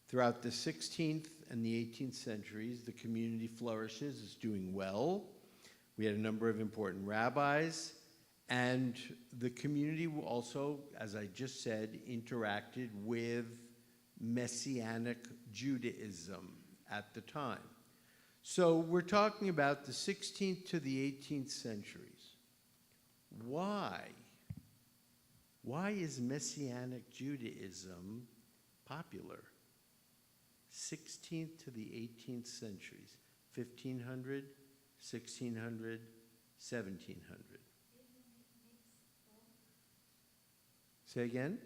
[SPEAKER 5] Throughout the 16th and the 18th centuries, the community flourishes, it's doing well. We had a number of important rabbis, and the community also, as I just said, interacted with Messianic Judaism at the time. So we're talking about the 16th to the 18th centuries. Why? Why is Messianic Judaism popular? 16th to the 18th centuries, 1500, 1600, 1700. Say again?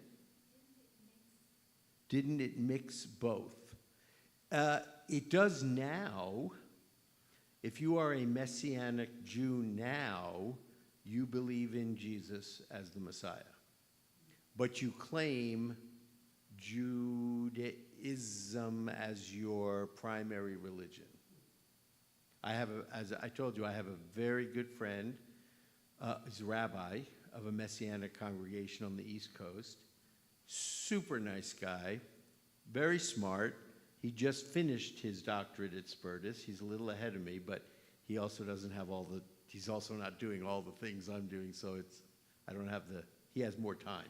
[SPEAKER 5] Didn't it mix both? It does now. If you are a Messianic Jew now, you believe in Jesus as the Messiah. But you claim Judaism as your primary religion. As I told you, I have a very good friend. He's a rabbi of a Messianic congregation on the East Coast. Super nice guy, very smart. He just finished his doctorate at Spertus. He's a little ahead of me, but he also doesn't have he's also not doing all the things I'm doing, so he has more time.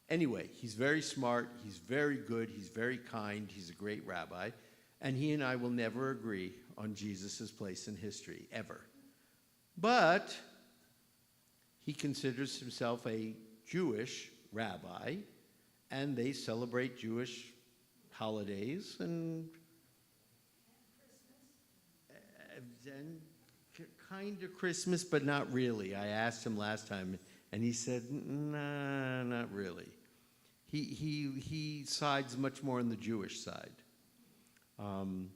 [SPEAKER 5] Anyway, he's very smart, he's very good, he's very kind, he's a great rabbi, and he and I will never agree on Jesus' place in history, ever. But he considers himself a Jewish rabbi, and they celebrate Jewish holidays and kind of Christmas, but not really. I asked him last time, and he said, nah, not really. He sides much more on the Jewish side. And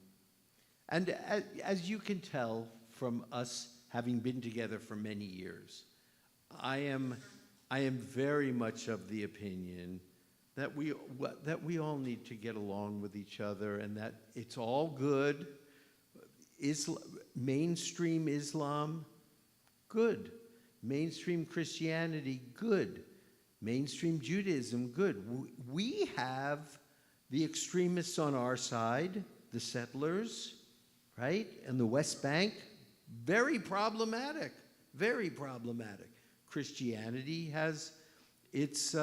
[SPEAKER 5] as you can tell from us having been together for many years, I am very much of the opinion that we all need to get along with each other, and that it's all good. Mainstream Islam, good. Mainstream Christianity, good. Mainstream Judaism, good. We have the extremists on our side, the settlers, right? And the West Bank, very problematic, very problematic. Christianity has its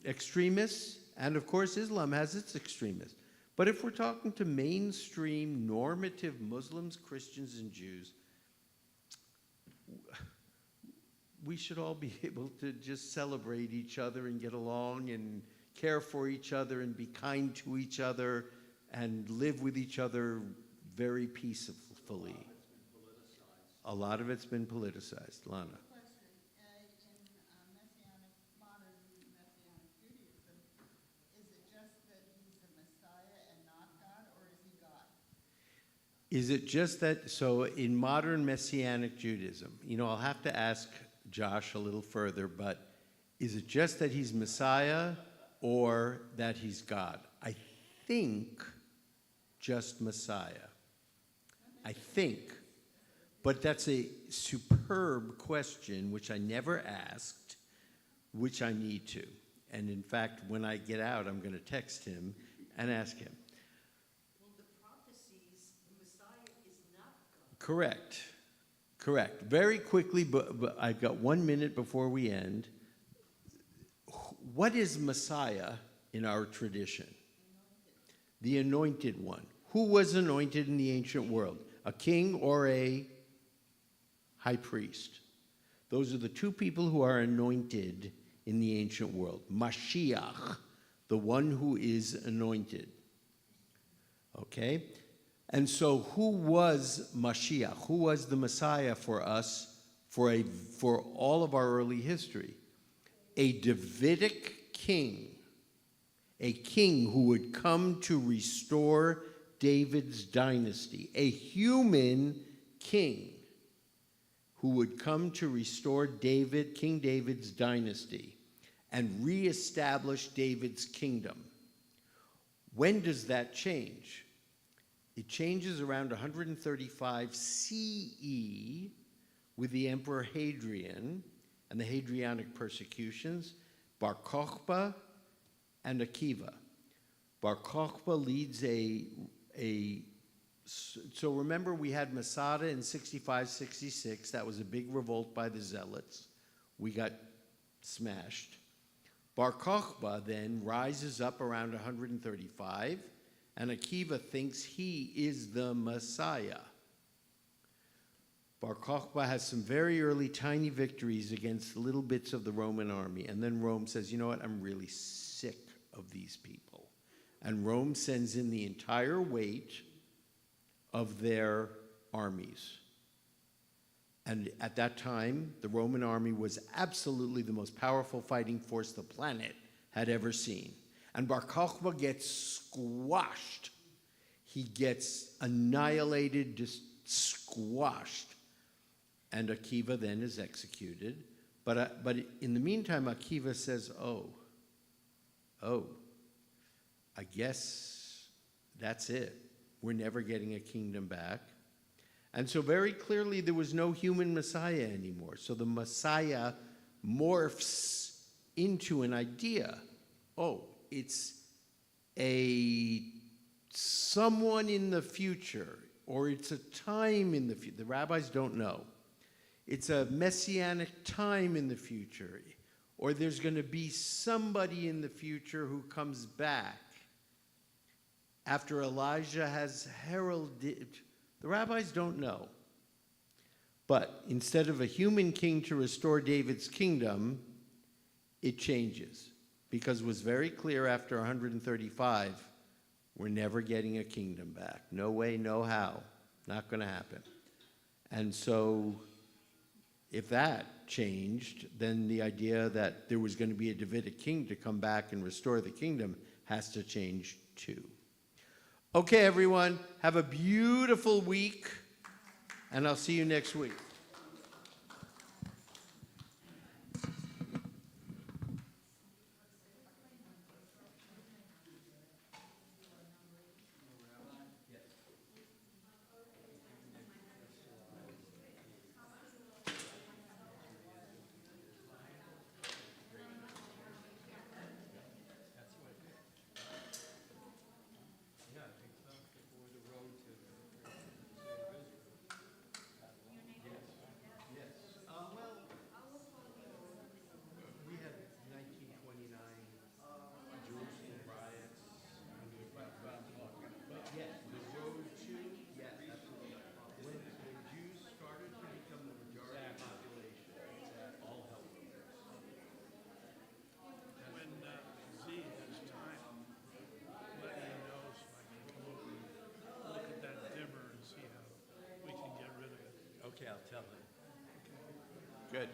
[SPEAKER 5] extremists, and of course Islam has its extremists. But if we're talking to mainstream normative Muslims, Christians, and Jews, we should all be able to just celebrate each other and get along and care for each other and be kind to each other and live with each other very peacefully. A lot of it's been politicized. Lana.
[SPEAKER 10] Question, modern Messianic Judaism, is it just that he's the Messiah and not God, or is he God?
[SPEAKER 5] Is it just that, so in modern Messianic Judaism, I'll have to ask Josh a little further, but is it just that he's Messiah or that he's God? I think just Messiah. I think. But that's a superb question, which I never asked, which I need to. And in fact, when I get out, I'm going to text him and ask him.
[SPEAKER 3] Well, the prophecies, the Messiah is not God.
[SPEAKER 5] Correct. Correct. Very quickly, but I've got 1 minute before we end. What is Messiah in our tradition? The anointed one. Who was anointed in the ancient world? A king or a high priest? Those are the two people who are anointed in the ancient world. Mashiach, the one who is anointed. Okay? And so who was Mashiach? Who was the Messiah for us for all of our early history? A Davidic king. A king who would come to restore David's dynasty. A human king who would come to restore King David's dynasty and reestablish David's kingdom. When does that change? It changes around 135 CE with the Emperor Hadrian and the Hadrianic persecutions, Bar Kokhba and Akiva. Bar Kokhba leads so remember we had Masada in 65-66. That was a big revolt by the Zealots. We got smashed. Bar Kokhba then rises up around 135, and Akiva thinks he is the Messiah. Bar Kokhba has some very early tiny victories against little bits of the Roman army, and then Rome says, you know what, I'm really sick of these people. And Rome sends in the entire weight of their armies. And at that time, the Roman army was absolutely the most powerful fighting force the planet had ever seen. And Bar Kokhba gets squashed. He gets annihilated, just squashed. And Akiva then is executed. But in the meantime, Akiva says, oh, I guess that's it. We're never getting a kingdom back. And so very clearly there was no human Messiah anymore. So the Messiah morphs into an idea. Oh, it's someone in the future, or it's a time in the future. The rabbis don't know. It's a messianic time in the future, or there's going to be somebody in the future who comes back after Elijah has heralded. The rabbis don't know. But instead of a human king to restore David's kingdom, it changes. Because it was very clear after 135, we're never getting a kingdom back. No way, no how. Not going to happen. And so if that changed, then the idea that there was going to be a Davidic king to come back and restore the kingdom has to change too. Okay, everyone, have a beautiful week, and I'll see you next week. We had 1929 Jerusalem riots. But yes, the road to, yes, absolutely. When Jews started to become the majority population, all hell broke loose.
[SPEAKER 6] When Z has time, let me know so I can come over and look at that dimmer and see how we can get rid of it.
[SPEAKER 5] Okay, I'll tell him. Good.